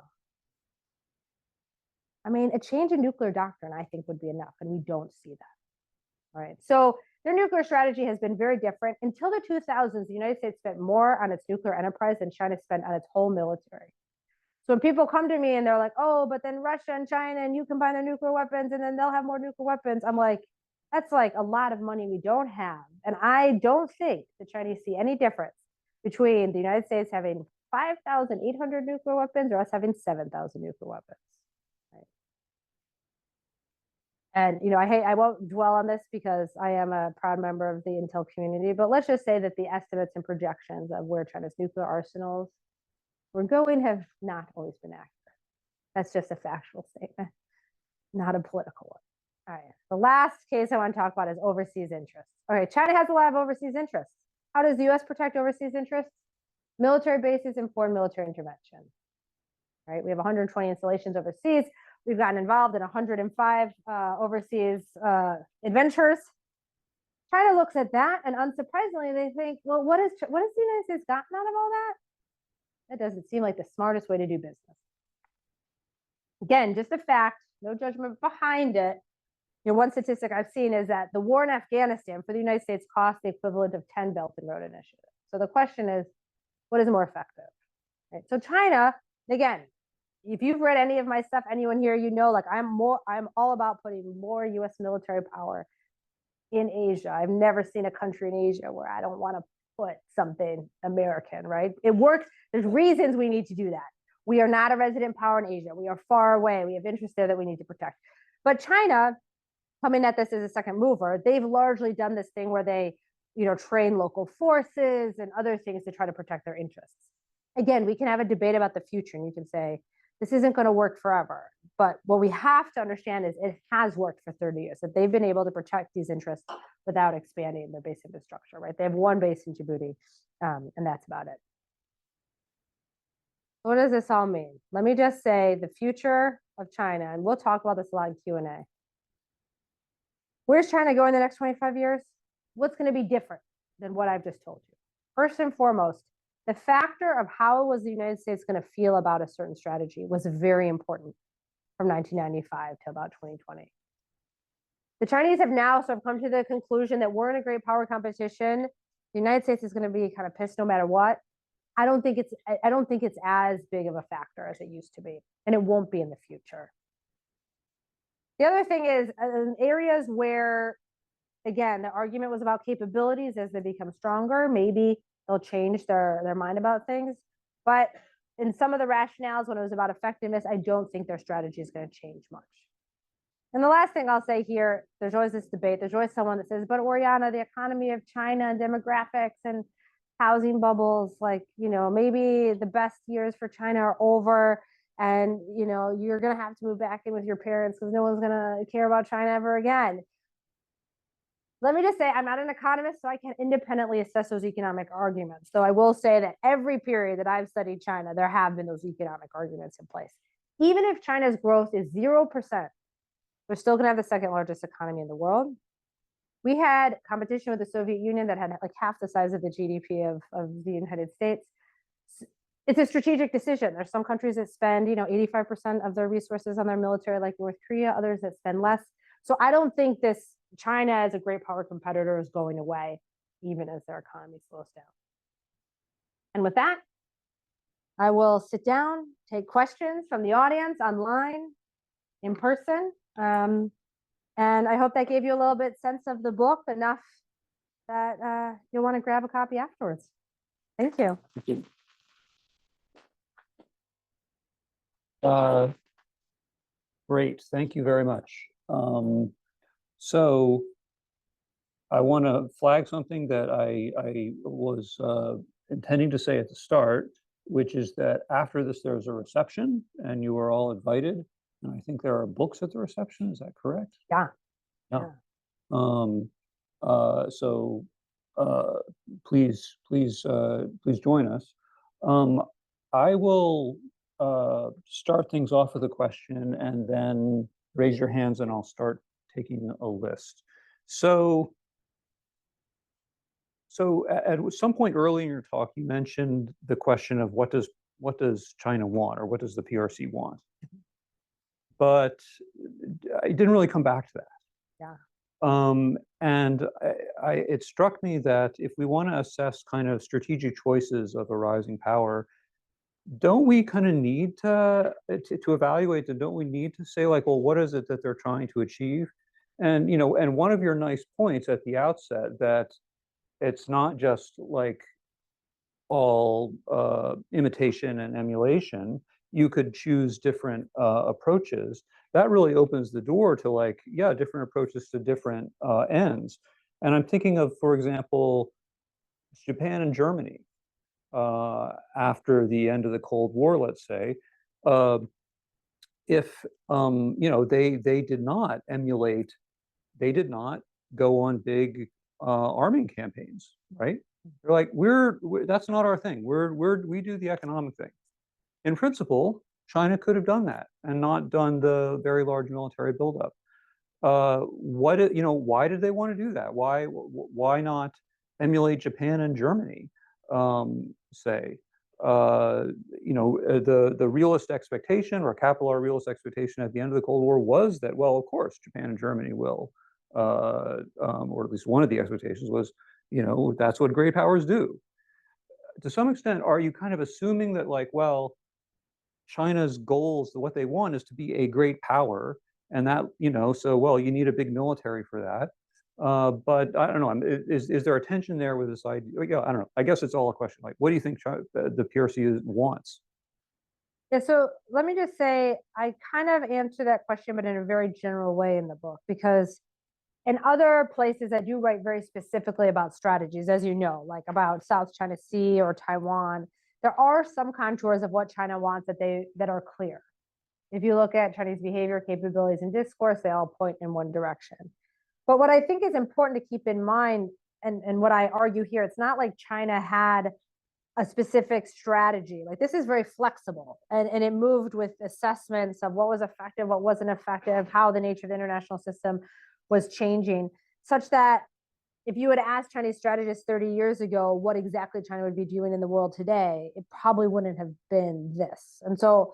I mean, a change in nuclear doctrine, I think, would be enough, and we don't see that. All right. So their nuclear strategy has been very different. Until the 2000s, the United States spent more on its nuclear enterprise than China spent on its whole military. So when people come to me and they're like, oh, but then Russia and China and you combine their nuclear weapons and then they'll have more nuclear weapons, I'm like, that's like a lot of money we don't have. And I don't think the Chinese see any difference between the United States having 5,800 nuclear weapons or us having 7,000 nuclear weapons. Right? And, I won't dwell on this because I am a proud member of the Intel community, but let's just say that the estimates and projections of where China's nuclear arsenals were going have not always been accurate. That's just a factual statement, not a political one. All right. The last case I want to talk about is overseas interests. All right. China has a lot of overseas interests. How does the U.S. protect overseas interests? Military bases and foreign military intervention. Right. We have 120 installations overseas. We've gotten involved in 105 overseas adventures. China looks at that, and unsurprisingly, they think, well, what has the United States gotten out of all that? That doesn't seem like the smartest way to do business. Again, just a fact, no judgment behind it. One statistic I've seen is that the war in Afghanistan for the United States cost the equivalent of 10 Belt and Road initiatives. So the question is, what is more effective? Right? So China, again, if you've read any of my stuff, anyone here, like I'm all about putting more U.S. military power in Asia. I've never seen a country in Asia where I don't want to put something American, right? It works. There's reasons we need to do that. We are not a resident power in Asia. We are far away. We have interests there that we need to protect. But China, coming at this as a second mover, they've largely done this thing where they, train local forces and other things to try to protect their interests. Again, we can have a debate about the future, and you can say, this isn't going to work forever. But what we have to understand is it has worked for 30 years, that they've been able to protect these interests without expanding their base infrastructure, right? They have one base in Djibouti, and that's about it. What does this all mean? Let me just say the future of China, and we'll talk about this a lot in Q&A. Where's China going in the next 25 years? What's going to be different than what I've just told you? First and foremost, the factor of how was the United States going to feel about a certain strategy was very important from 1995 to about 2020. The Chinese have now sort of come to the conclusion that we're in a great power competition. The United States is going to be kind of pissed no matter what. I don't think it's as big of a factor as it used to be, and it won't be in the future. The other thing is in areas where, again, the argument was about capabilities as they become stronger, maybe they'll change their mind about things. But in some of the rationales, when it was about effectiveness, I don't think their strategy is going to change much. And the last thing I'll say here, there's always this debate. There's always someone that says, but Oriana, the economy of China and demographics and housing bubbles, maybe the best years for China are over. And, you're going to have to move back in with your parents because no one's going to care about China ever again. Let me just say, I'm not an economist, so I can't independently assess those economic arguments. So I will say that every period that I've studied China, there have been those economic arguments in place. Even if China's growth is 0%, we're still going to have the second largest economy in the world. We had competition with the Soviet Union that had like half the size of the GDP of the United States. It's a strategic decision. There's some countries that spend, 85% of their resources on their military, like North Korea, others that spend less. So I don't think China as a great power competitor is going away, even as their economy slows down. And with that, I will sit down, take questions from the audience, online, in person. And I hope that gave you a little bit sense of the book, enough that you'll want to grab a copy afterwards. Thank you. Thank you. Great, thank you very much. So I want to flag something that I was intending to say at the start, which is that after this, there's a reception and you are all invited. And I think there are books at the reception. Is that correct? Yeah. Yeah. So please join us. I will start things off with a question and then raise your hands and I'll start taking a list. So at some point early in your talk, you mentioned the question of what does China want, or what does the PRC want? But it didn't really come back to that. Yeah. And it struck me that if we want to assess kind of strategic choices of a rising power, don't we kind of need to evaluate that? Don't we need to say, like, well, what is it that they're trying to achieve? And and one of your nice points at the outset, that it's not just like all imitation and emulation. You could choose different approaches. That really opens the door to, like, yeah, different approaches to different ends. And I'm thinking of, for example, Japan and Germany after the end of the Cold War, let's say. If they did not emulate, they did not go on big arming campaigns, right? They're like, we're that's not our thing. We do the economic thing. In principle, China could have done that and not done the very large military buildup. Why did they want to do that? Why not emulate Japan and Germany? Say, the realist expectation, or capital R realist expectation at the end of the Cold War, was that, well, of course, Japan and Germany will, or at least one of the expectations was, that's what great powers do. To some extent, are you kind of assuming that, like, well, China's goals, what they want is to be a great power, and that, so, well, you need a big military for that. But I don't know, is there a tension there with this idea? Yeah, I don't know. I guess it's all a question, like, what do you think the PRC wants? Yeah, so let me just say, I kind of answer that question, but in a very general way in the book, because in other places I do write very specifically about strategies, as you know, like about South China Sea or Taiwan. There are some contours of what China wants that are clear. If you look at Chinese behavior, capabilities, and discourse, they all point in one direction. But what I think is important to keep in mind, and what I argue here, it's not like China had a specific strategy. Like, this is very flexible, and it moved with assessments of what was effective, what wasn't effective, how the nature of the international system was changing, such that if you had asked Chinese strategists 30 years ago what exactly China would be doing in the world today, it probably wouldn't have been this. And so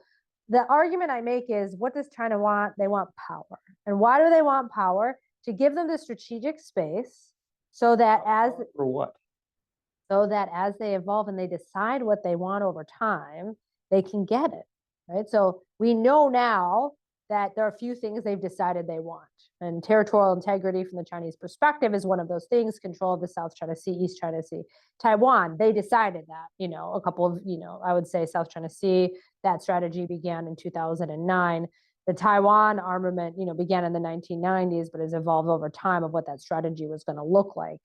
the argument I make is, what does China want? They want power. And why do they want power? To give them the strategic space so that as for what? So that as they evolve and they decide what they want over time, they can get it, right? So we know now that there are a few things they've decided they want. And territorial integrity from the Chinese perspective is one of those things, control of the South China Sea, East China Sea. Taiwan, they decided that, a couple of, I would say South China Sea, that strategy began in 2009. The Taiwan armament, began in the 1990s, but has evolved over time of what that strategy was going to look like.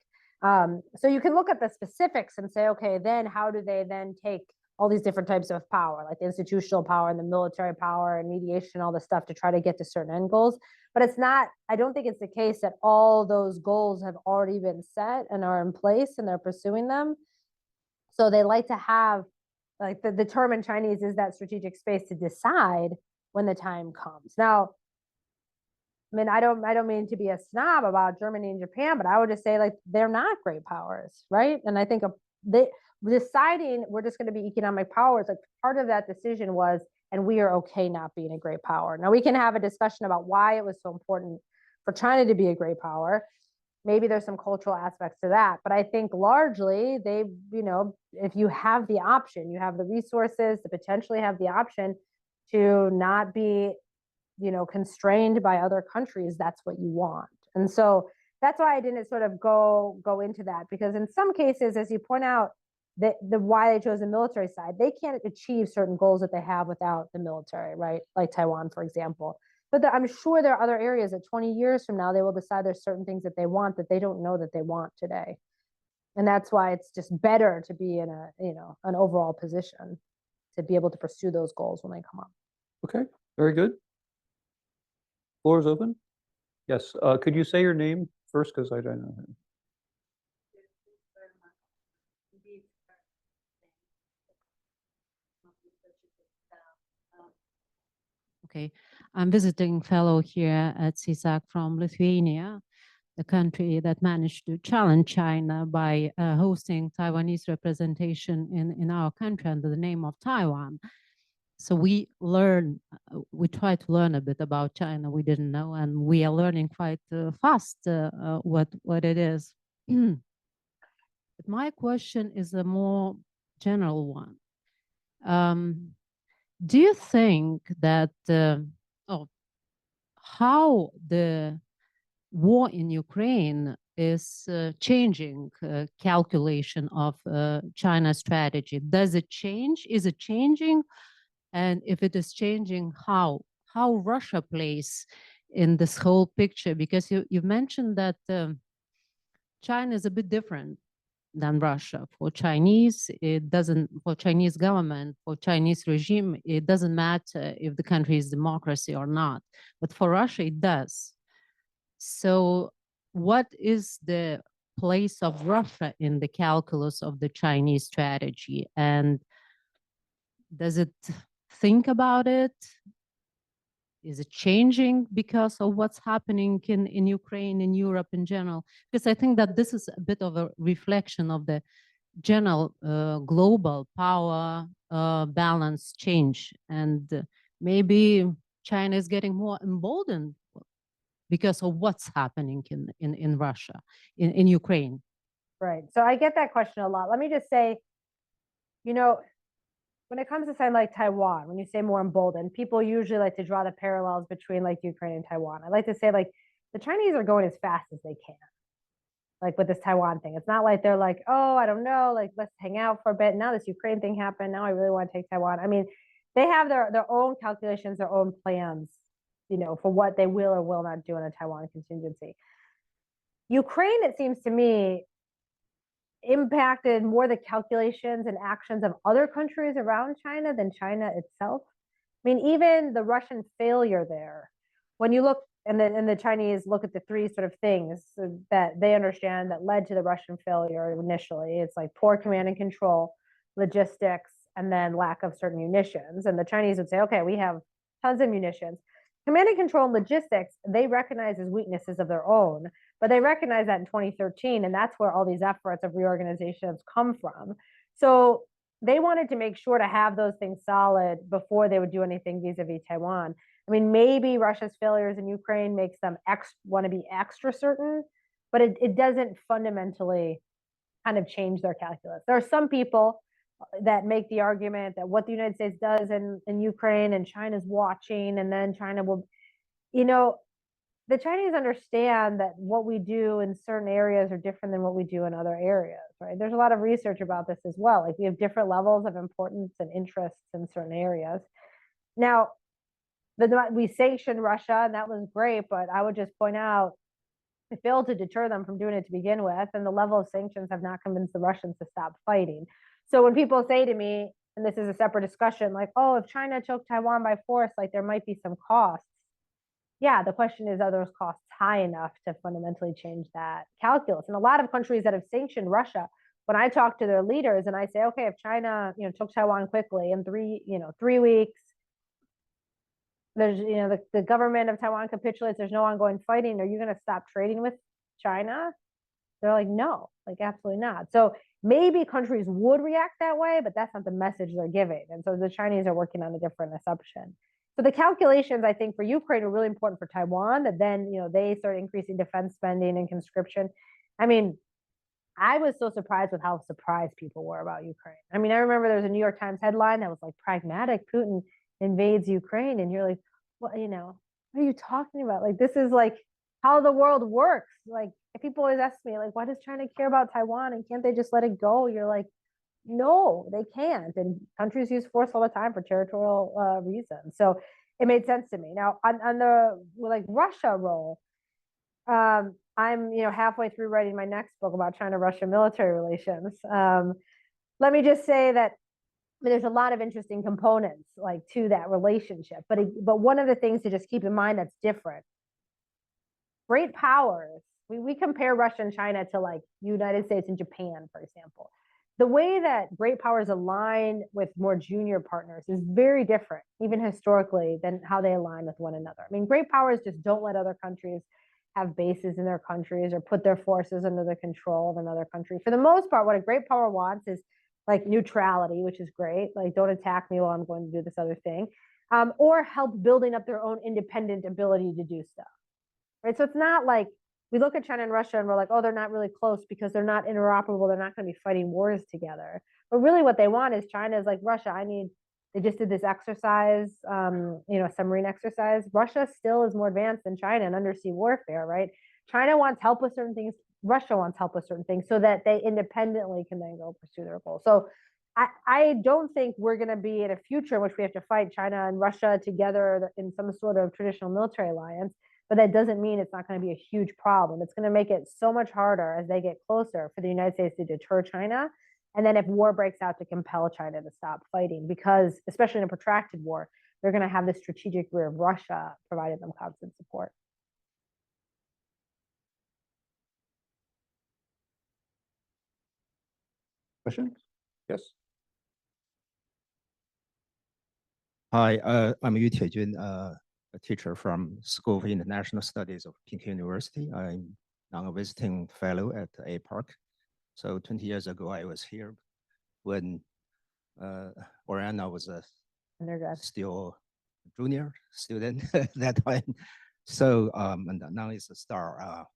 So you can look at the specifics and say, okay, then how do they then take all these different types of power, like the institutional power and the military power and mediation, all this stuff, to try to get to certain end goals. But I don't think it's the case that all those goals have already been set and are in place and they're pursuing them. So they like to have, like, the term in Chinese is that strategic space to decide when the time comes. Now, I mean, I don't mean to be a snob about Germany and Japan, but I would just say, like, they're not great powers, right? And I think they deciding we're just going to be economic powers, like, part of that decision was, and we are okay not being a great power. Now, we can have a discussion about why it was so important for China to be a great power. Maybe there's some cultural aspects to that, but I think largely they, if you have the option, you have the resources to potentially have the option to not be, constrained by other countries, that's what you want. And so that's why I didn't sort of go into that, because in some cases, as you point out, the why they chose the military side, they can't achieve certain goals that they have without the military, right? Like Taiwan, for example. But I'm sure there are other areas that 20 years from now, they will decide there's certain things that they want that they don't know that they want today. And that's why it's just better to be in an overall position. to be able to pursue those goals when they come up. Okay, very good. Floor is open. Yes, could you say your name first, because I don't know. Okay, I'm visiting fellow here at CSAC from Lithuania, the country that managed to challenge China by hosting Taiwanese representation in our country under the name of Taiwan. So we try to learn a bit about China we didn't know, and we are learning quite fast what it is. But my question is a more general one. Do you think that how the war in Ukraine is changing calculation of China's strategy? Does it change? Is it changing? And if it is changing, how Russia plays in this whole picture? Because you mentioned that China is a bit different than Russia. For Chinese, for Chinese government, for Chinese regime, it doesn't matter if the country is democracy or not. But for Russia, it does. So what is the place of Russia in the calculus of the Chinese strategy? And does it think about it? Is it changing because of what's happening in Ukraine, in Europe in general? Because I think that this is a bit of a reflection of the general global power balance change. And maybe China is getting more emboldened because of what's happening in Russia, in Ukraine. Right. So I get that question a lot. Let me just say, you know, when it comes to something like Taiwan, when you say more emboldened, people usually like to draw the parallels between like Ukraine and Taiwan. I like to say like the Chinese are going as fast as they can, like with this Taiwan thing. It's not like they're like, oh, I don't know, like let's hang out for a bit. Now this Ukraine thing happened. Now I really want to take Taiwan. I mean, they have their own calculations, their own plans, you know, for what they will or will not do in a Taiwan contingency. Ukraine, it seems to me, impacted more the calculations and actions of other countries around China than China itself. I mean, even the Russian failure there, when you look and the Chinese look at the three sort of things that they understand that led to the Russian failure initially, it's like poor command and control, logistics, and then lack of certain munitions. And the Chinese would say, okay, we have tons of munitions. Command and control and logistics, they recognize as weaknesses of their own, but they recognize that in 2013, and that's where all these efforts of reorganizations come from. So they wanted to make sure to have those things solid before they would do anything vis-a-vis Taiwan. I mean, maybe Russia's failures in Ukraine makes them want to be extra certain, but it doesn't fundamentally kind of change their calculus. There are some people that make the argument that what the United States does in Ukraine and China's watching, and then China will, you know, the Chinese understand that what we do in certain areas are different than what we do in other areas, right? There's a lot of research about this as well. Like we have different levels of importance and interests in certain areas. Now, we sanctioned Russia, and that was great, but I would just point out it failed to deter them from doing it to begin with, and the level of sanctions have not convinced the Russians to stop fighting. So when people say to me, and this is a separate discussion, like, oh, if China took Taiwan by force, like there might be some costs. Yeah, the question is, are those costs high enough to fundamentally change that calculus? And a lot of countries that have sanctioned Russia, when I talk to their leaders and I say, okay, if China, you know, took Taiwan quickly in 3 weeks, there's, you know, the government of Taiwan capitulates, there's no ongoing fighting, are you going to stop trading with China? They're like, no, like absolutely not. So maybe countries would react that way, but that's not the message they're giving. And so the Chinese are working on a different assumption. So the calculations, I think, for Ukraine are really important for Taiwan, that then, you know, they start increasing defense spending and conscription. I mean, I was so surprised with how surprised people were about Ukraine. I mean, I remember there was a New York Times headline that was like, pragmatic Putin invades Ukraine. And you're like, well, you know, what are you talking about? Like, this is like how the world works. Like, if people always ask me, like, why does China care about Taiwan and can't they just let it go? You're like, no, they can't. And countries use force all the time for territorial reasons. So it made sense to me. Now, on the like Russia role, I'm, you know, halfway through writing my next book about China-Russia military relations. Let me just say that mean, there's a lot of interesting components like to that relationship, but one of the things to just keep in mind that's different. Great powers, we compare Russia and China to like United States and Japan, for example. The way that great powers align with more junior partners is very different, even historically, than how they align with one another. I mean, great powers just don't let other countries have bases in their countries or put their forces under the control of another country. For the most part, what a great power wants is like neutrality, which is great. Like, don't attack me while I'm going to do this other thing, or help building up their own independent ability to do stuff, right? So it's not like we look at China and Russia and we're like, oh, they're not really close because they're not interoperable. They're not going to be fighting wars together. But really what they want is China is like, Russia, they just did this exercise, submarine exercise. Russia still is more advanced than China in undersea warfare, right? China wants help with certain things. Russia wants help with certain things so that they independently can then go pursue their goals. So I don't think we're going to be in a future in which we have to fight China and Russia together in some sort of traditional military alliance. But that doesn't mean it's not going to be a huge problem. It's going to make it so much harder as they get closer for the United States to deter China. And then if war breaks out, to compel China to stop fighting, because especially in a protracted war, they're going to have the strategic rear of Russia providing them constant support. Questions? Yes. Hi, I'm Yu Tiejun, a teacher from School of International Studies of Peking University. I'm now a visiting fellow at APARC. So 20 years ago, I was here when Oriana was still a junior student at that time. So and now is a star.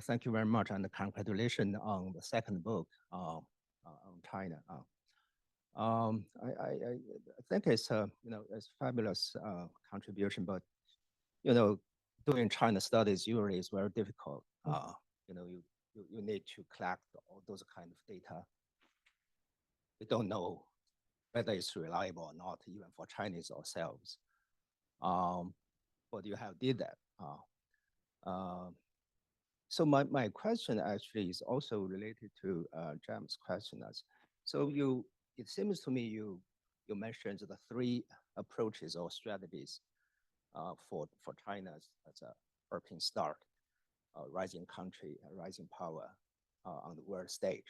Thank you very much, and congratulations on the second book on China. I think it's it's fabulous contribution, but doing China studies usually is very difficult. You need to collect all those kind of data. We don't know whether it's reliable or not, even for Chinese ourselves. But you have did that. So my question actually is also related to Jam's question. So it seems to me you mentioned the three approaches or strategies for China as a European start, rising country, rising power on the world stage.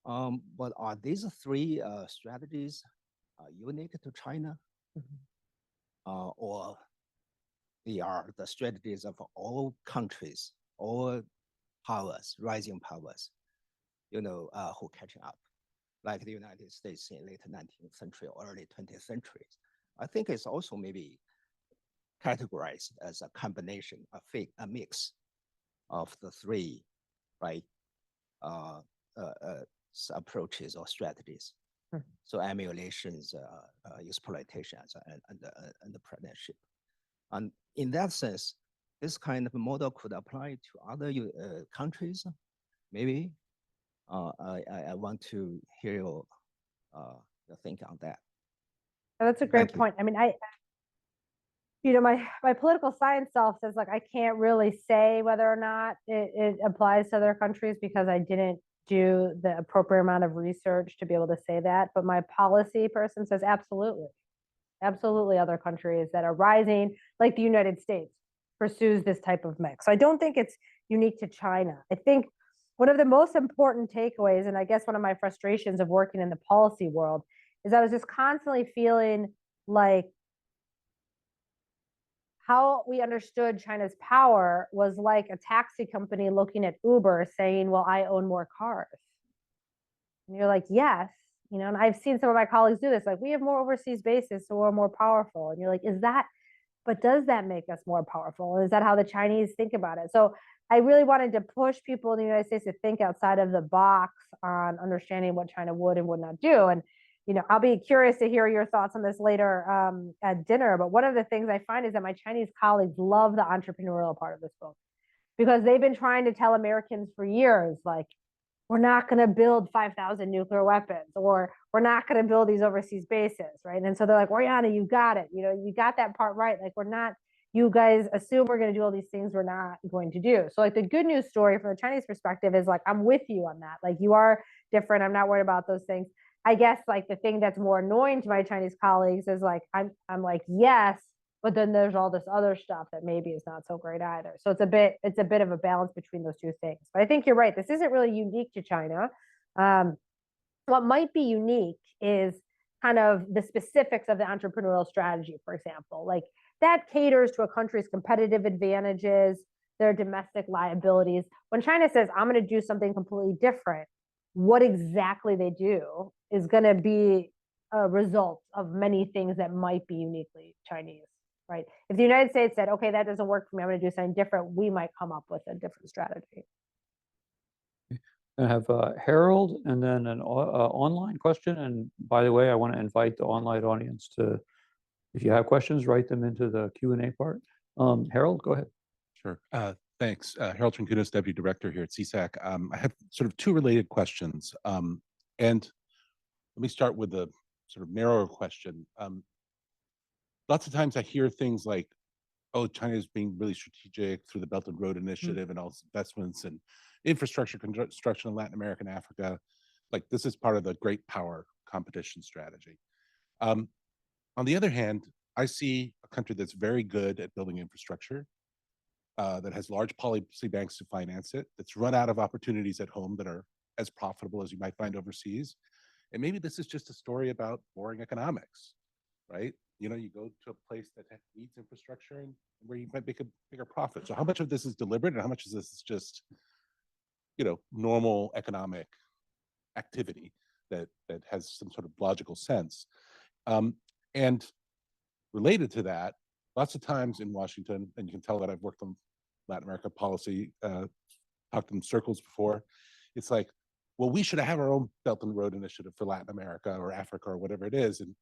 But are these three strategies unique to China, or they are the strategies of all countries, all powers, rising powers, who catching up, like the United States in late 19th century or early 20th century? I think it's also maybe categorized as a combination, a mix of the three, right, approaches or strategies. So emulations, exploitation, and entrepreneurship. And in that sense, this kind of model could apply to other countries, maybe. I want to hear your think on that. That's a great point. I mean, my political science self says, like, I can't really say whether or not it applies to other countries because I didn't do the appropriate amount of research to be able to say that. But my policy person says, absolutely. Absolutely, other countries that are rising, like the United States, pursues this type of mix. So I don't think it's unique to China. I think one of the most important takeaways, and I guess one of my frustrations of working in the policy world, is I was just constantly feeling like how we understood China's power was like a taxi company looking at Uber saying, well, I own more cars. And you're like, yes. And I've seen some of my colleagues do this, like, we have more overseas bases, so we're more powerful. And you're like, but does that make us more powerful? And is that how the Chinese think about it? So I really wanted to push people in the United States to think outside of the box on understanding what China would and would not do. And, I'll be curious to hear your thoughts on this later at dinner. But one of the things I find is that my Chinese colleagues love the entrepreneurial part of this book, because they've been trying to tell Americans for years, like, we're not going to build 5,000 nuclear weapons, or we're not going to build these overseas bases, right? And so they're like, Oriana, you got it. You got that part right. Like, you guys assume we're going to do all these things we're not going to do. So like the good news story from the Chinese perspective is like, I'm with you on that. Like, you are different. I'm not worried about those things. I guess like the thing that's more annoying to my Chinese colleagues is like, I'm like, yes, but then there's all this other stuff that maybe is not so great either. So it's a bit of a balance between those two things. But I think you're right. This isn't really unique to China. What might be unique is kind of the specifics of the entrepreneurial strategy, for example, like that caters to a country's competitive advantages, their domestic liabilities. When China says, I'm going to do something completely different, what exactly they do is going to be a result of many things that might be uniquely Chinese, right? If the United States said, okay, that doesn't work for me, I'm going to do something different, we might come up with a different strategy. I have Harold and then an online question. And by the way, I want to invite the online audience to, if you have questions, write them into the Q&A part. Harold, go ahead. Sure. Thanks. Harold Trinkunas, Deputy Director here at CSAC. I have sort of two related questions. And let me start with the sort of narrower question. Lots of times I hear things like, oh, China is being really strategic through the Belt and Road Initiative and all its investments and infrastructure construction in Latin America and Africa. Like this is part of the great power competition strategy. On the other hand, I see a country that's very good at building infrastructure, that has large policy banks to finance it, that's run out of opportunities at home that are as profitable as you might find overseas. And maybe this is just a story about boring economics, right? You know, you go to a place that needs infrastructure and where you might make a bigger profit. So how much of this is deliberate and how much of this is just, you know, normal economic activity that has some sort of logical sense? And related to that, lots of times in Washington, and you can tell that I've worked on Latin America policy, talked in circles before, it's like, well, we should have our own Belt and Road Initiative for Latin America or Africa or whatever it is. And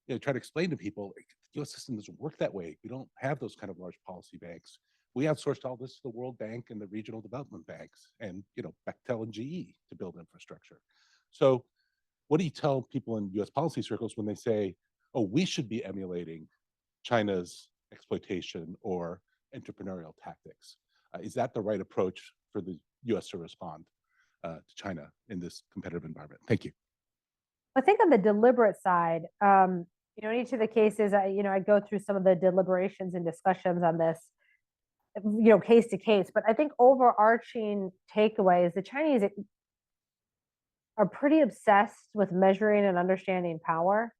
you know, try to explain to people, the US system doesn't work that way. We don't have those kind of large policy banks. We outsourced all this to the World Bank and the regional development banks and, you know, Bechtel and GE to build infrastructure. So what do you tell people in US policy circles when they say, oh, we should be emulating China's exploitation or entrepreneurial tactics? Is that the right approach for the US to respond to China in this competitive environment? Thank you. I think on the deliberate side, you know, in each of the cases, I go through some of the deliberations and discussions on this, you know, case to case. But I think overarching takeaway is the Chinese are pretty obsessed with measuring and understanding power,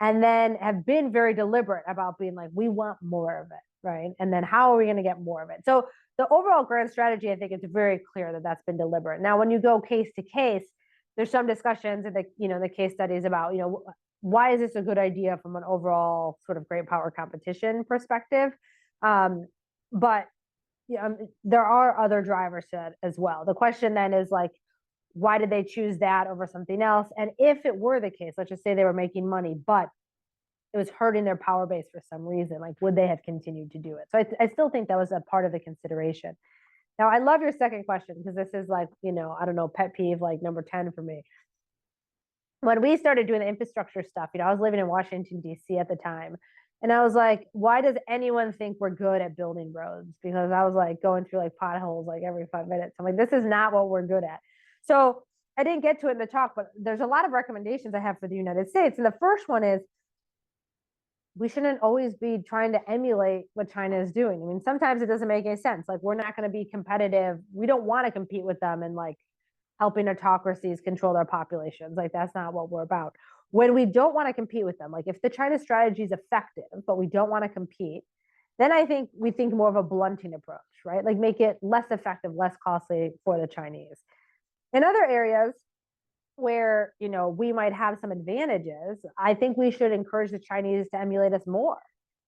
and then have been very deliberate about being like, we want more of it, right? And then how are we going to get more of it? So the overall grand strategy, I think it's very clear that that's been deliberate. Now, when you go case to case, there's some discussions in the, you know, the case studies about, you know, why is this a good idea from an overall sort of great power competition perspective? But you know, there are other drivers to it as well. The question then is like, why did they choose that over something else? And if it were the case, let's just say they were making money, but it was hurting their power base for some reason, like would they have continued to do it? So I still think that was a part of the consideration. Now, I love your second question because this is like, you know, I don't know, pet peeve like number 10 for me. When we started doing the infrastructure stuff, you know, I was living in Washington, D.C. at the time. And I was like, why does anyone think we're good at building roads? Because I was like going through like potholes like every 5 minutes. I'm like, this is not what we're good at. So I didn't get to it in the talk, but there's a lot of recommendations I have for the United States. And the first one is, we shouldn't always be trying to emulate what China is doing. I mean, sometimes it doesn't make any sense. Like, we're not going to be competitive. We don't want to compete with them and like helping autocracies control their populations. Like, that's not what we're about. When we don't want to compete with them, like if the China strategy is effective, but we don't want to compete, then I think we think more of a blunting approach, right? Like make it less effective, less costly for the Chinese. In other areas, where, you know, we might have some advantages, I think we should encourage the Chinese to emulate us more,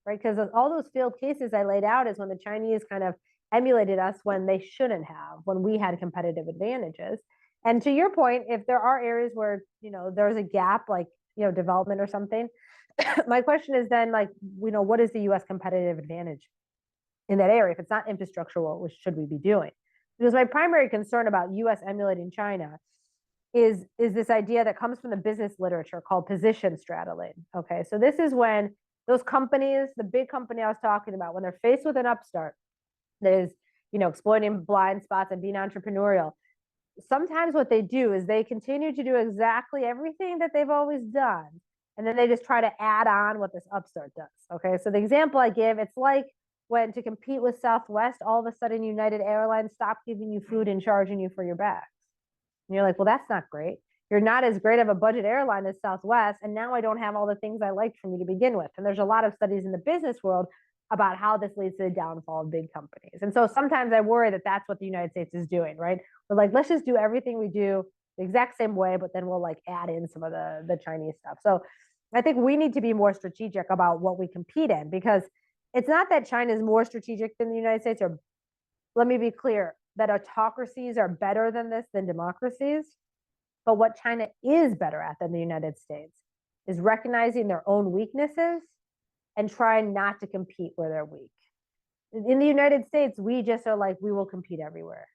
right? Because all those failed cases I laid out is when the Chinese kind of emulated us when they shouldn't have, when we had competitive advantages. And to your point, if there are areas where, you know, there's a gap, like, you know, development or something, my question is then like, you know, what is the US competitive advantage in that area? If it's not infrastructure, what should we be doing? Because my primary concern about US emulating China is this idea that comes from the business literature called position straddling. Okay, so this is when those companies, the big company I was talking about, when they're faced with an upstart that is, you know, exploiting blind spots and being entrepreneurial, sometimes what they do is they continue to do exactly everything that they've always done. And then they just try to add on what this upstart does. Okay. So the example I give, it's like when to compete with Southwest, all of a sudden United Airlines stopped giving you food and charging you for your bags. And you're like, well, that's not great. You're not as great of a budget airline as Southwest. And now I don't have all the things I liked from you to begin with. And there's a lot of studies in the business world about how this leads to the downfall of big companies. And so sometimes I worry that that's what the United States is doing, right? We're like, let's just do everything we do the exact same way, but then we'll like add in some of the Chinese stuff. So I think we need to be more strategic about what we compete in, because it's not that China is more strategic than the United States, or let me be clear, that autocracies are better than this than democracies. But what China is better at than the United States is recognizing their own weaknesses and trying not to compete where they're weak. In the United States, we just are like, we will compete everywhere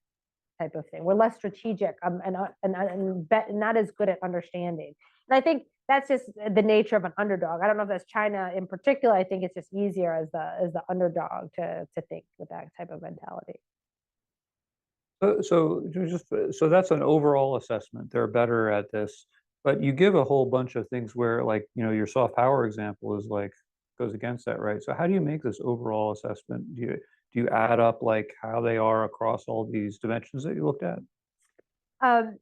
type of thing. We're less strategic and not as good at understanding. And I think that's just the nature of an underdog. I don't know if that's China in particular. I think it's just easier as the underdog to think with that type of mentality. So that's an overall assessment. They're better at this, but you give a whole bunch of things where, like, your soft power example is like goes against that, right? So how do you make this overall assessment? Do you add up like how they are across all these dimensions that you looked at?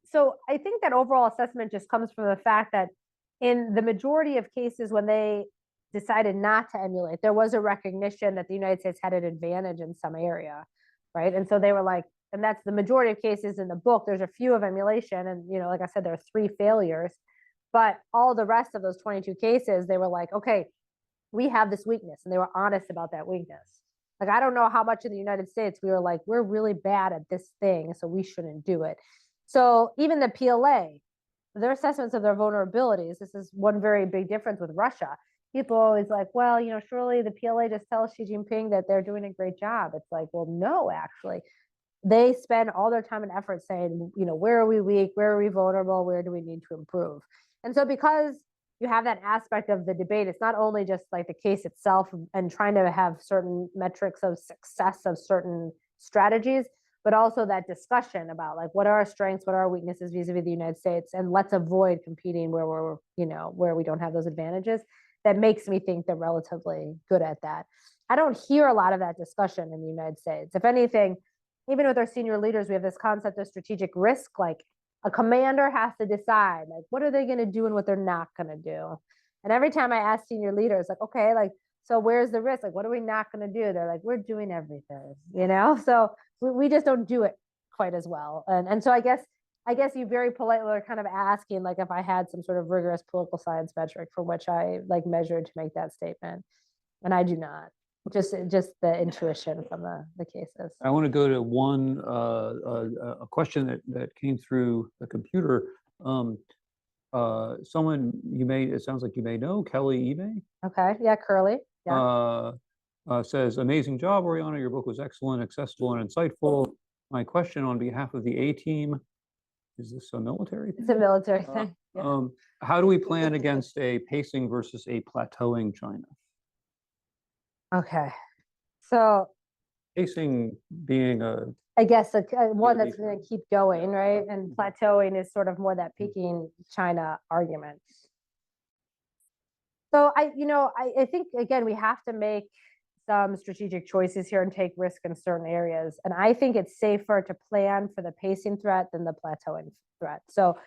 So I think that overall assessment just comes from the fact that in the majority of cases when they decided not to emulate, there was a recognition that the United States had an advantage in some area, right? And so they were like, and that's the majority of cases in the book. There's a few of emulation, and like I said, there are 3 failures, but all the rest of those 22 cases, they were like, okay, we have this weakness, and they were honest about that weakness. Like, I don't know how much in the United States we were like, we're really bad at this thing, so we shouldn't do it. So even the PLA, their assessments of their vulnerabilities, this is one very big difference with Russia. People are always like, well, surely the PLA just tells Xi Jinping that they're doing a great job. It's like, well, no, actually. They spend all their time and effort saying, where are we weak? Where are we vulnerable? Where do we need to improve? And so because you have that aspect of the debate, it's not only just like the case itself and trying to have certain metrics of success of certain strategies, but also that discussion about like, what are our strengths, what are our weaknesses vis-a-vis the United States, and let's avoid competing where we're, where we don't have those advantages. That makes me think they're relatively good at that. I don't hear a lot of that discussion in the United States. If anything, even with our senior leaders, we have this concept of strategic risk. Like, a commander has to decide, like, what are they going to do and what they're not going to do. And every time I ask senior leaders, like, okay, like, so where's the risk? Like, what are we not going to do? They're like, we're doing everything, So we just don't do it quite as well. And so I guess you very politely are kind of asking, like, if I had some sort of rigorous political science metric for which I like measured to make that statement. And I do not. Just the intuition from the cases. I want to go to one a question that came through the computer. Someone it sounds like you may know, Kelly Ebe. Okay, yeah, Curly. Yeah. Says, amazing job, Oriana. Your book was excellent, accessible, and insightful. My question on behalf of the A team, is this a military thing? It's a military thing. Yeah. How do we plan against a pacing versus a plateauing China? Okay, so pacing being I guess one that's going to keep going, right? And plateauing is sort of more that peaking China argument. So I think, again, we have to make some strategic choices here and take risk in certain areas. And I think it's safer to plan for the pacing threat than the plateauing threat. So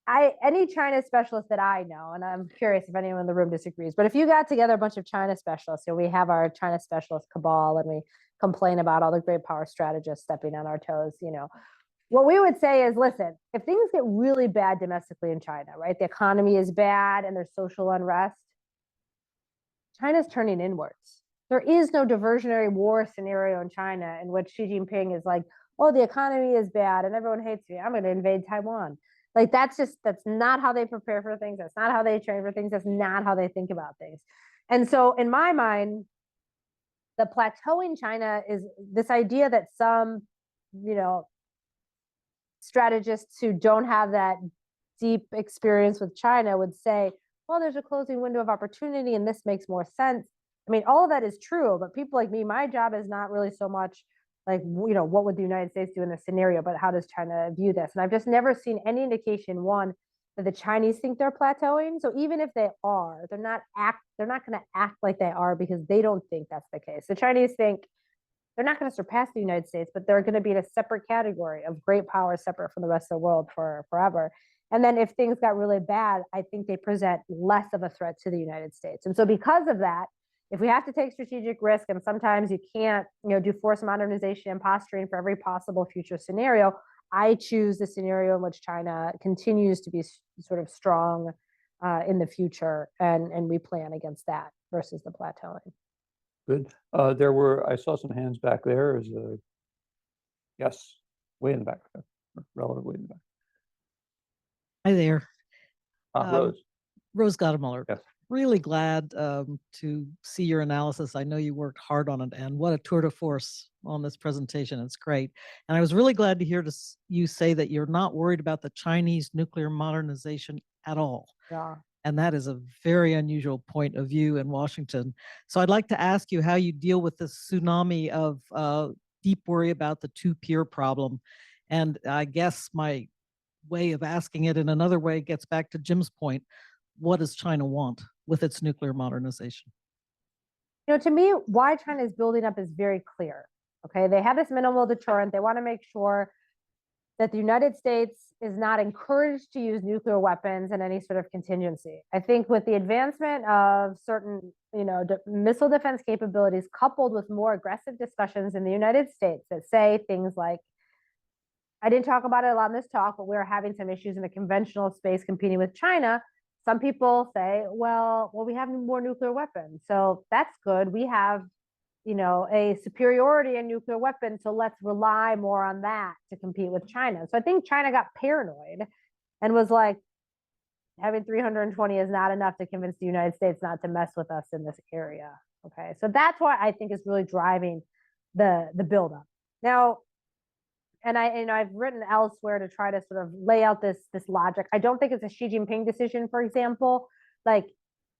any China specialist that I know, and I'm curious if anyone in the room disagrees, but if you got together a bunch of China specialists, we have our China specialist cabal, and we complain about all the great power strategists stepping on our toes, what we would say is, listen, if things get really bad domestically in China, right? The economy is bad and there's social unrest, China's turning inwards. There is no diversionary war scenario in China in which Xi Jinping is like, oh, the economy is bad and everyone hates me, I'm going to invade Taiwan. Like, that's not how they prepare for things. That's not how they train for things. That's not how they think about things. And so in my mind, the plateauing China is this idea that some, strategists who don't have that deep experience with China would say, well, there's a closing window of opportunity and this makes more sense. I mean, all of that is true, but people like me, my job is not really so much like, what would the United States do in this scenario, but how does China view this? And I've just never seen any indication, one, that the Chinese think they're plateauing. So even if they are, they're not going to act like they are because they don't think that's the case. The Chinese think they're not going to surpass the United States, but they're going to be in a separate category of great power, separate from the rest of the world for forever. And then if things got really bad, I think they present less of a threat to the United States. And so because of that, if we have to take strategic risk, and sometimes you can't, do forced modernization and posturing for every possible future scenario, I choose the scenario in which China continues to be sort of strong in the future, and we plan against that versus the plateauing. Good. I saw some hands back there. Yes, way in the back, relatively in the back. Hi there. Rose. Rose Gadamuller. Yes. Really glad to see your analysis. I know you worked hard on it, and what a tour de force on this presentation. It's great. And I was really glad to hear you say that you're not worried about the Chinese nuclear modernization at all. Yeah. And that is a very unusual point of view in Washington. So I'd like to ask you how you deal with this tsunami of deep worry about the two-peer problem. And I guess my way of asking it in another way gets back to Jim's point. What does China want with its nuclear modernization? To me, why China is building up is very clear. Okay, they have this minimal deterrent. They want to make sure that the United States is not encouraged to use nuclear weapons in any sort of contingency. I think with the advancement of certain, missile defense capabilities, coupled with more aggressive discussions in the United States that say things like, I didn't talk about it a lot in this talk, but we're having some issues in the conventional space competing with China. Some people say, well, we have more nuclear weapons, so that's good. We have, a superiority in nuclear weapons, so let's rely more on that to compete with China. So I think China got paranoid and was like, having 320 is not enough to convince the United States not to mess with us in this area. Okay, so that's why I think is really driving the buildup. Now, and I've written elsewhere to try to sort of lay out this logic. I don't think it's a Xi Jinping decision, for example. Like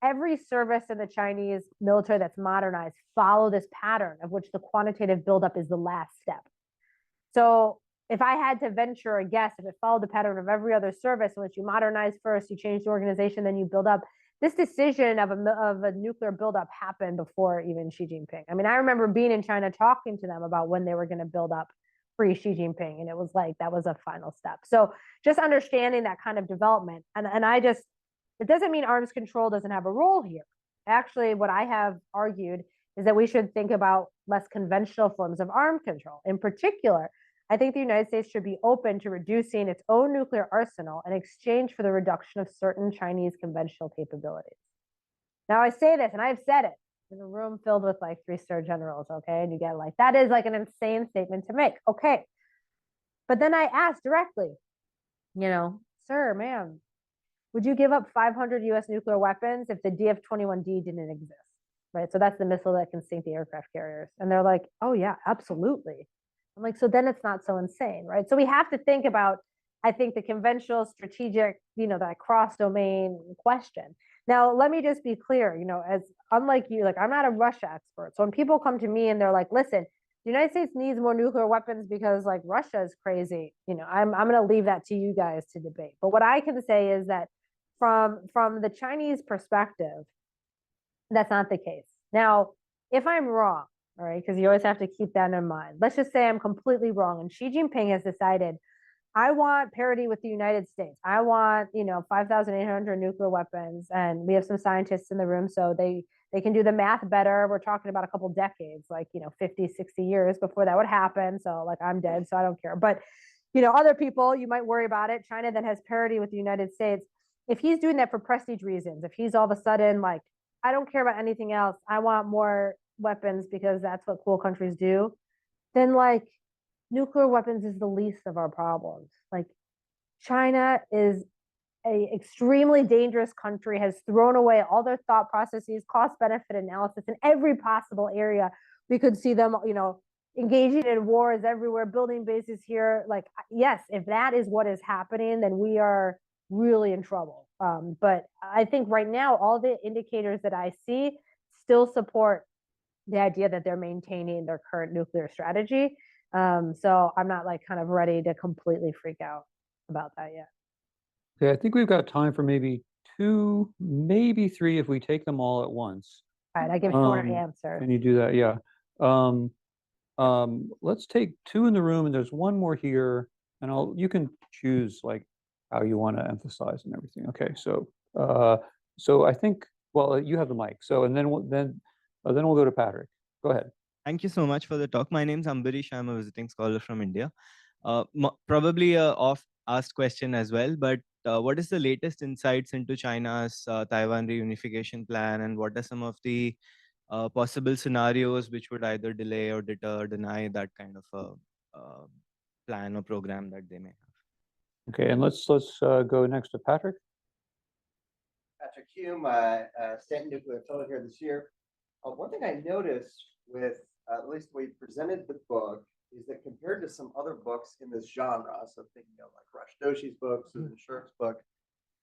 every service in the Chinese military that's modernized follow this pattern of which the quantitative buildup is the last step. So if I had to venture a guess, if it followed the pattern of every other service in which you modernize first, you change the organization, then you build up, this decision of a nuclear buildup happened before even Xi Jinping. I mean, I remember being in China talking to them about when they were going to build up pre-Xi Jinping, and it was like that was a final step. So just understanding that kind of development, and it doesn't mean arms control doesn't have a role here. Actually, what I have argued is that we should think about less conventional forms of arms control. In particular, I think the United States should be open to reducing its own nuclear arsenal in exchange for the reduction of certain Chinese conventional capabilities. Now, I say this, and I've said it in a room filled with like 3-star generals, okay? And you get like, that is like an insane statement to make, okay? But then I asked directly, sir, ma'am, would you give up 500 US nuclear weapons if the DF-21D didn't exist, right? So that's the missile that can sink the aircraft carriers. And they're like, oh yeah, absolutely. I'm like, so then it's not so insane, right? So we have to think about, I think, the conventional strategic, that cross-domain question. Now, let me just be clear, as unlike you, like I'm not a Russia expert. So when people come to me and they're like, listen, the United States needs more nuclear weapons because like Russia is crazy, I'm going to leave that to you guys to debate. But what I can say is that from the Chinese perspective, that's not the case. Now, if I'm wrong, all right, because you always have to keep that in mind. Let's just say I'm completely wrong, and Xi Jinping has decided, I want parity with the United States. I want, 5,800 nuclear weapons, and we have some scientists in the room, so they can do the math better. We're talking about a couple decades, like, 50, 60 years before that would happen. So like I'm dead, so I don't care. But, other people, you might worry about it. China then has parity with the United States. If he's doing that for prestige reasons, if he's all of a sudden like, I don't care about anything else, I want more weapons because that's what cool countries do, then like nuclear weapons is the least of our problems. Like China is a extremely dangerous country, has thrown away all their thought processes, cost benefit analysis in every possible area. We could see them, engaging in wars everywhere, building bases here. Like, yes, if that is what is happening, then we are really in trouble. But I think right now, all the indicators that I see still support the idea that they're maintaining their current nuclear strategy. So I'm not like kind of ready to completely freak out about that yet. Okay, I think we've got time for maybe 2, maybe 3 if we take them all at once. All right, I give shorter Can answers. you do that? Yeah. Let's take 2 in the room, and there's one more here, and you can choose like how you want to emphasize and everything. Okay, so I think, well, you have the mic. So and then then we'll go to Patrick. Go ahead. Thank you so much for the talk. My name is Ambarish. I'm a visiting scholar from India. Probably a oft-asked question as well, but what is the latest insights into China's Taiwan reunification plan, and what are some of the possible scenarios which would either delay or deter, deny that kind of a plan or program that they may have? Okay, and let's go next to Patrick. Patrick Hume, Stanton Nuclear Fellow here this year. One thing I noticed with at least the way you presented the book is that compared to some other books in this genre, so thinking of like Rush Doshi's book, Susan Shirk's book,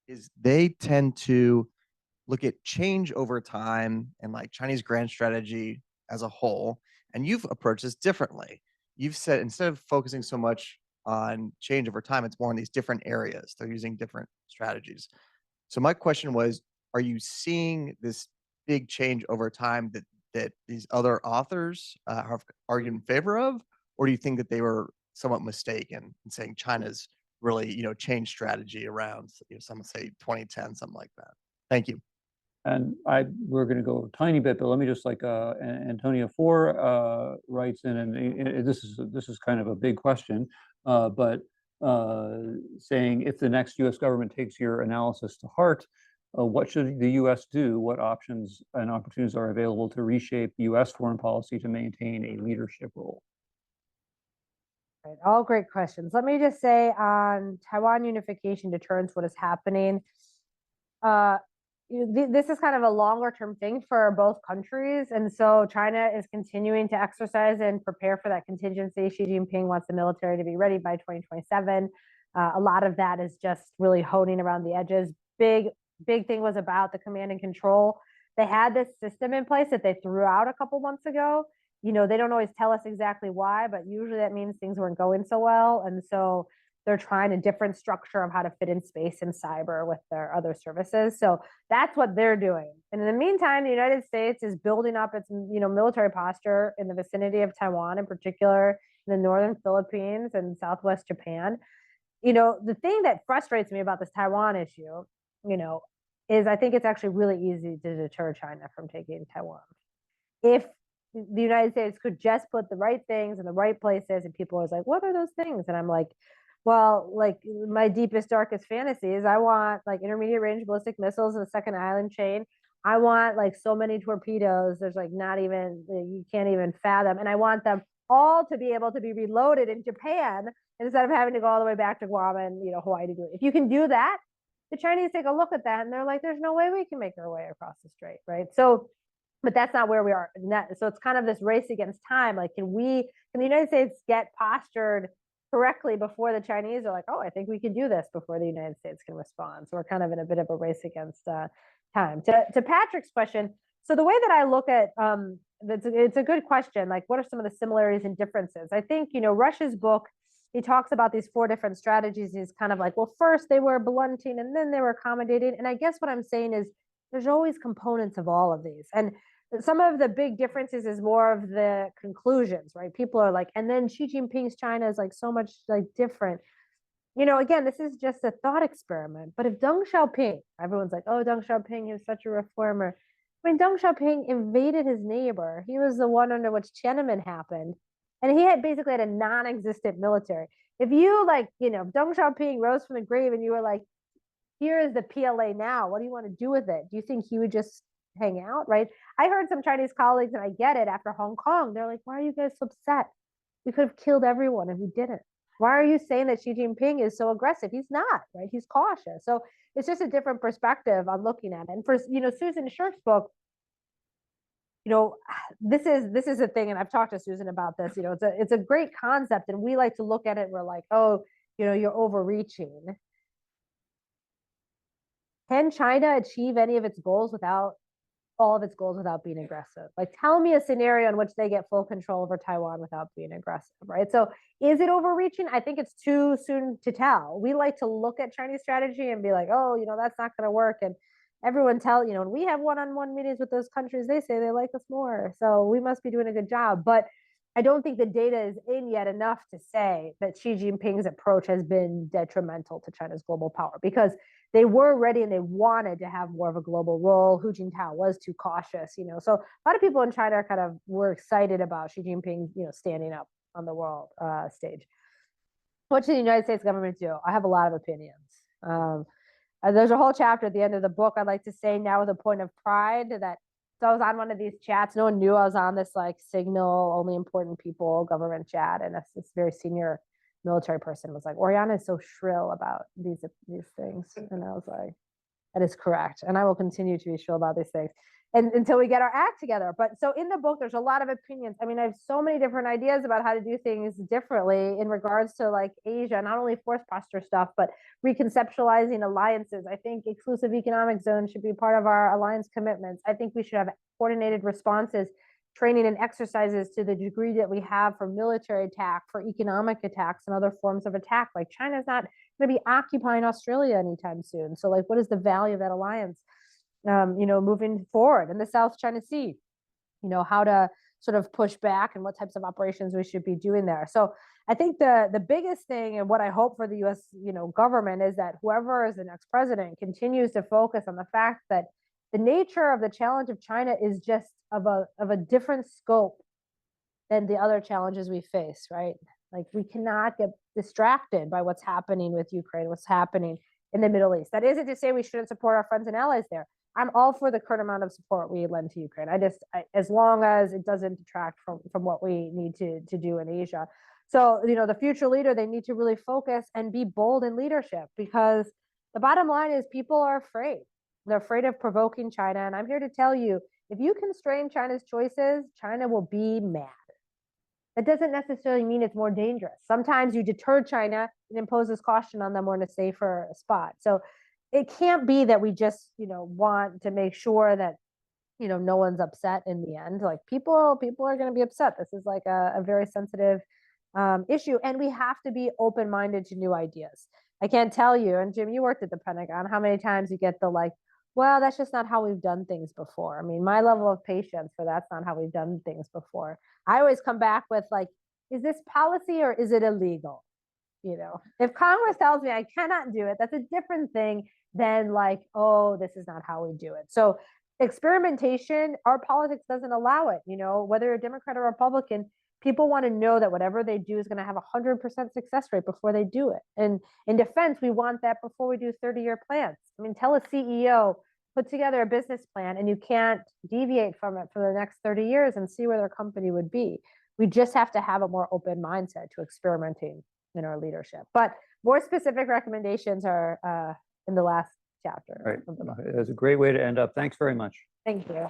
is they tend to look at change over time and like Chinese grand strategy as a whole. And you've approached this differently. You've said instead of focusing so much on change over time, it's more in these different areas. They're using different strategies. So my question was, are you seeing this big change over time that these other authors have argued in favor of, or do you think that they were somewhat mistaken in saying China's really, changed strategy around, some say 2010, something like that? Thank you. And we're going to go a tiny bit, but let me just like Antonia Four writes in, and this is kind of a big question, but saying if the next U.S. government takes your analysis to heart, what should the U.S. do? What options and opportunities are available to reshape U.S. foreign policy to maintain a leadership role? Right, all great questions. Let me just say on Taiwan unification deterrence, what is happening. This is kind of a longer term thing for both countries. And so China is continuing to exercise and prepare for that contingency. Xi Jinping wants the military to be ready by 2027. A lot of that is just really honing around the edges. Big thing was about the command and control. They had this system in place that they threw out a couple months ago. They don't always tell us exactly why, but usually that means things weren't going so well. And so they're trying a different structure of how to fit in space and cyber with their other services. So that's what they're doing. And in the meantime, the United States is building up its, military posture in the vicinity of Taiwan, in particular in the northern Philippines and southwest Japan. The thing that frustrates me about this Taiwan issue, is I think it's actually really easy to deter China from taking Taiwan. If the United States could just put the right things in the right places, and people are like, what are those things? And I'm like, well, like my deepest, darkest fantasies, I want like intermediate range ballistic missiles in the second island chain. I want like so many torpedoes. There's like not even, you can't even fathom. And I want them all to be able to be reloaded in Japan instead of having to go all the way back to Guam and, Hawaii to do it. If you can do that, the Chinese take a look at that and they're like, there's no way we can make our way across the strait, right? So, but that's not where we are. So it's kind of this race against time. Like, can the United States get postured correctly before the Chinese are like, oh, I think we can do this before the United States can respond. So we're kind of in a bit of a race against time. To Patrick's question, so the way that I look at it's a good question. Like, what are some of the similarities and differences? I think, Rush's book, he talks about these 4 different strategies. He's kind of like, well, first they were blunting and then they were accommodating. And I guess what I'm saying is there's always components of all of these. And some of the big differences is more of the conclusions, right? People are like, and then Xi Jinping's China is like so much like different. Again, this is just a thought experiment. But if Deng Xiaoping, everyone's like, oh, Deng Xiaoping, he was such a reformer. When Deng Xiaoping invaded his neighbor, he was the one under which Tiananmen happened. And he had basically had a non-existent military. If you like, Deng Xiaoping rose from the grave and you were like, here is the PLA now, what do you want to do with it? Do you think he would just hang out, right? I heard some Chinese colleagues, and I get it, after Hong Kong, they're like, why are you guys so upset? We could have killed everyone and we didn't. Why are you saying that Xi Jinping is so aggressive? He's not, right? He's cautious. So it's just a different perspective on looking at it. And for, Susan Shirk's book, this is a thing, and I've talked to Susan about this, it's a great concept, and we like to look at it and we're like, oh, you're overreaching. Can China achieve any of its goals without all of its goals without being aggressive. Like, tell me a scenario in which they get full control over Taiwan without being aggressive, right? So is it overreaching? I think it's too soon to tell. We like to look at Chinese strategy and be like, oh, that's not going to work. And everyone when we have one-on-one meetings with those countries, they say they like us more. So we must be doing a good job. But I don't think the data is in yet enough to say that Xi Jinping's approach has been detrimental to China's global power, because they were ready and they wanted to have more of a global role. Hu Jintao was too cautious, So a lot of people in China were excited about Xi Jinping, standing up on the world stage. What should the United States government do? I have a lot of opinions. There's a whole chapter at the end of the book. I'd like to say now with a point of pride that, so I was on one of these chats. No one knew I was on this Signal, only important people government chat. And this very senior military person was like, Oriana is so shrill about these things. And I was like, that is correct. And I will continue to be shrill about these things until we get our act together. But so in the book, there's a lot of opinions. I mean, I have so many different ideas about how to do things differently in regards to Asia, not only force posture stuff, but reconceptualizing alliances. I think exclusive economic zones should be part of our alliance commitments. I think we should have coordinated responses, training and exercises to the degree that we have for military attack, for economic attacks and other forms of attack. China's not going to be occupying Australia anytime soon. So what is the value of that alliance? Moving forward in the South China Sea, how to sort of push back and what types of operations we should be doing there. So I think the biggest thing, and what I hope for the U.S. government, is that whoever is the next president continues to focus on the fact that the nature of the challenge of China is just of a different scope than the other challenges we face, right? We cannot get distracted by what's happening with Ukraine, what's happening in the Middle East. That isn't to say we shouldn't support our friends and allies there. I'm all for the current amount of support we lend to Ukraine. As long as it doesn't detract from what we need to do in Asia. So, the future leader, they need to really focus and be bold in leadership, because the bottom line is people are afraid. They're afraid of provoking China. And I'm here to tell you, if you constrain China's choices, China will be mad. That doesn't necessarily mean it's more dangerous. Sometimes you deter China and imposes caution on them, or in a safer spot. So it can't be that we just, want to make sure that, no one's upset in the end. People are going to be upset. This is a very sensitive issue, and we have to be open-minded to new ideas. I can't tell you, and Jim, you worked at the Pentagon, how many times you get the well, that's just not how we've done things before. I mean, my level of patience for that's not how we've done things before. I always come back with is this policy or is it illegal? If Congress tells me I cannot do it, that's a different thing than oh, this is not how we do it. So experimentation, our politics doesn't allow it. Whether you're a Democrat or Republican, people want to know that whatever they do is going to have 100% success rate before they do it. And in defense, we want that before we do 30-year plans. I mean, tell a CEO, put together a business plan, and you can't deviate from it for the next 30 years and see where their company would be. We just have to have a more open mindset to experimenting in our leadership. But more specific recommendations are in the last chapter. Right. Of the book. That's a great way to end up. Thanks very much. Thank you.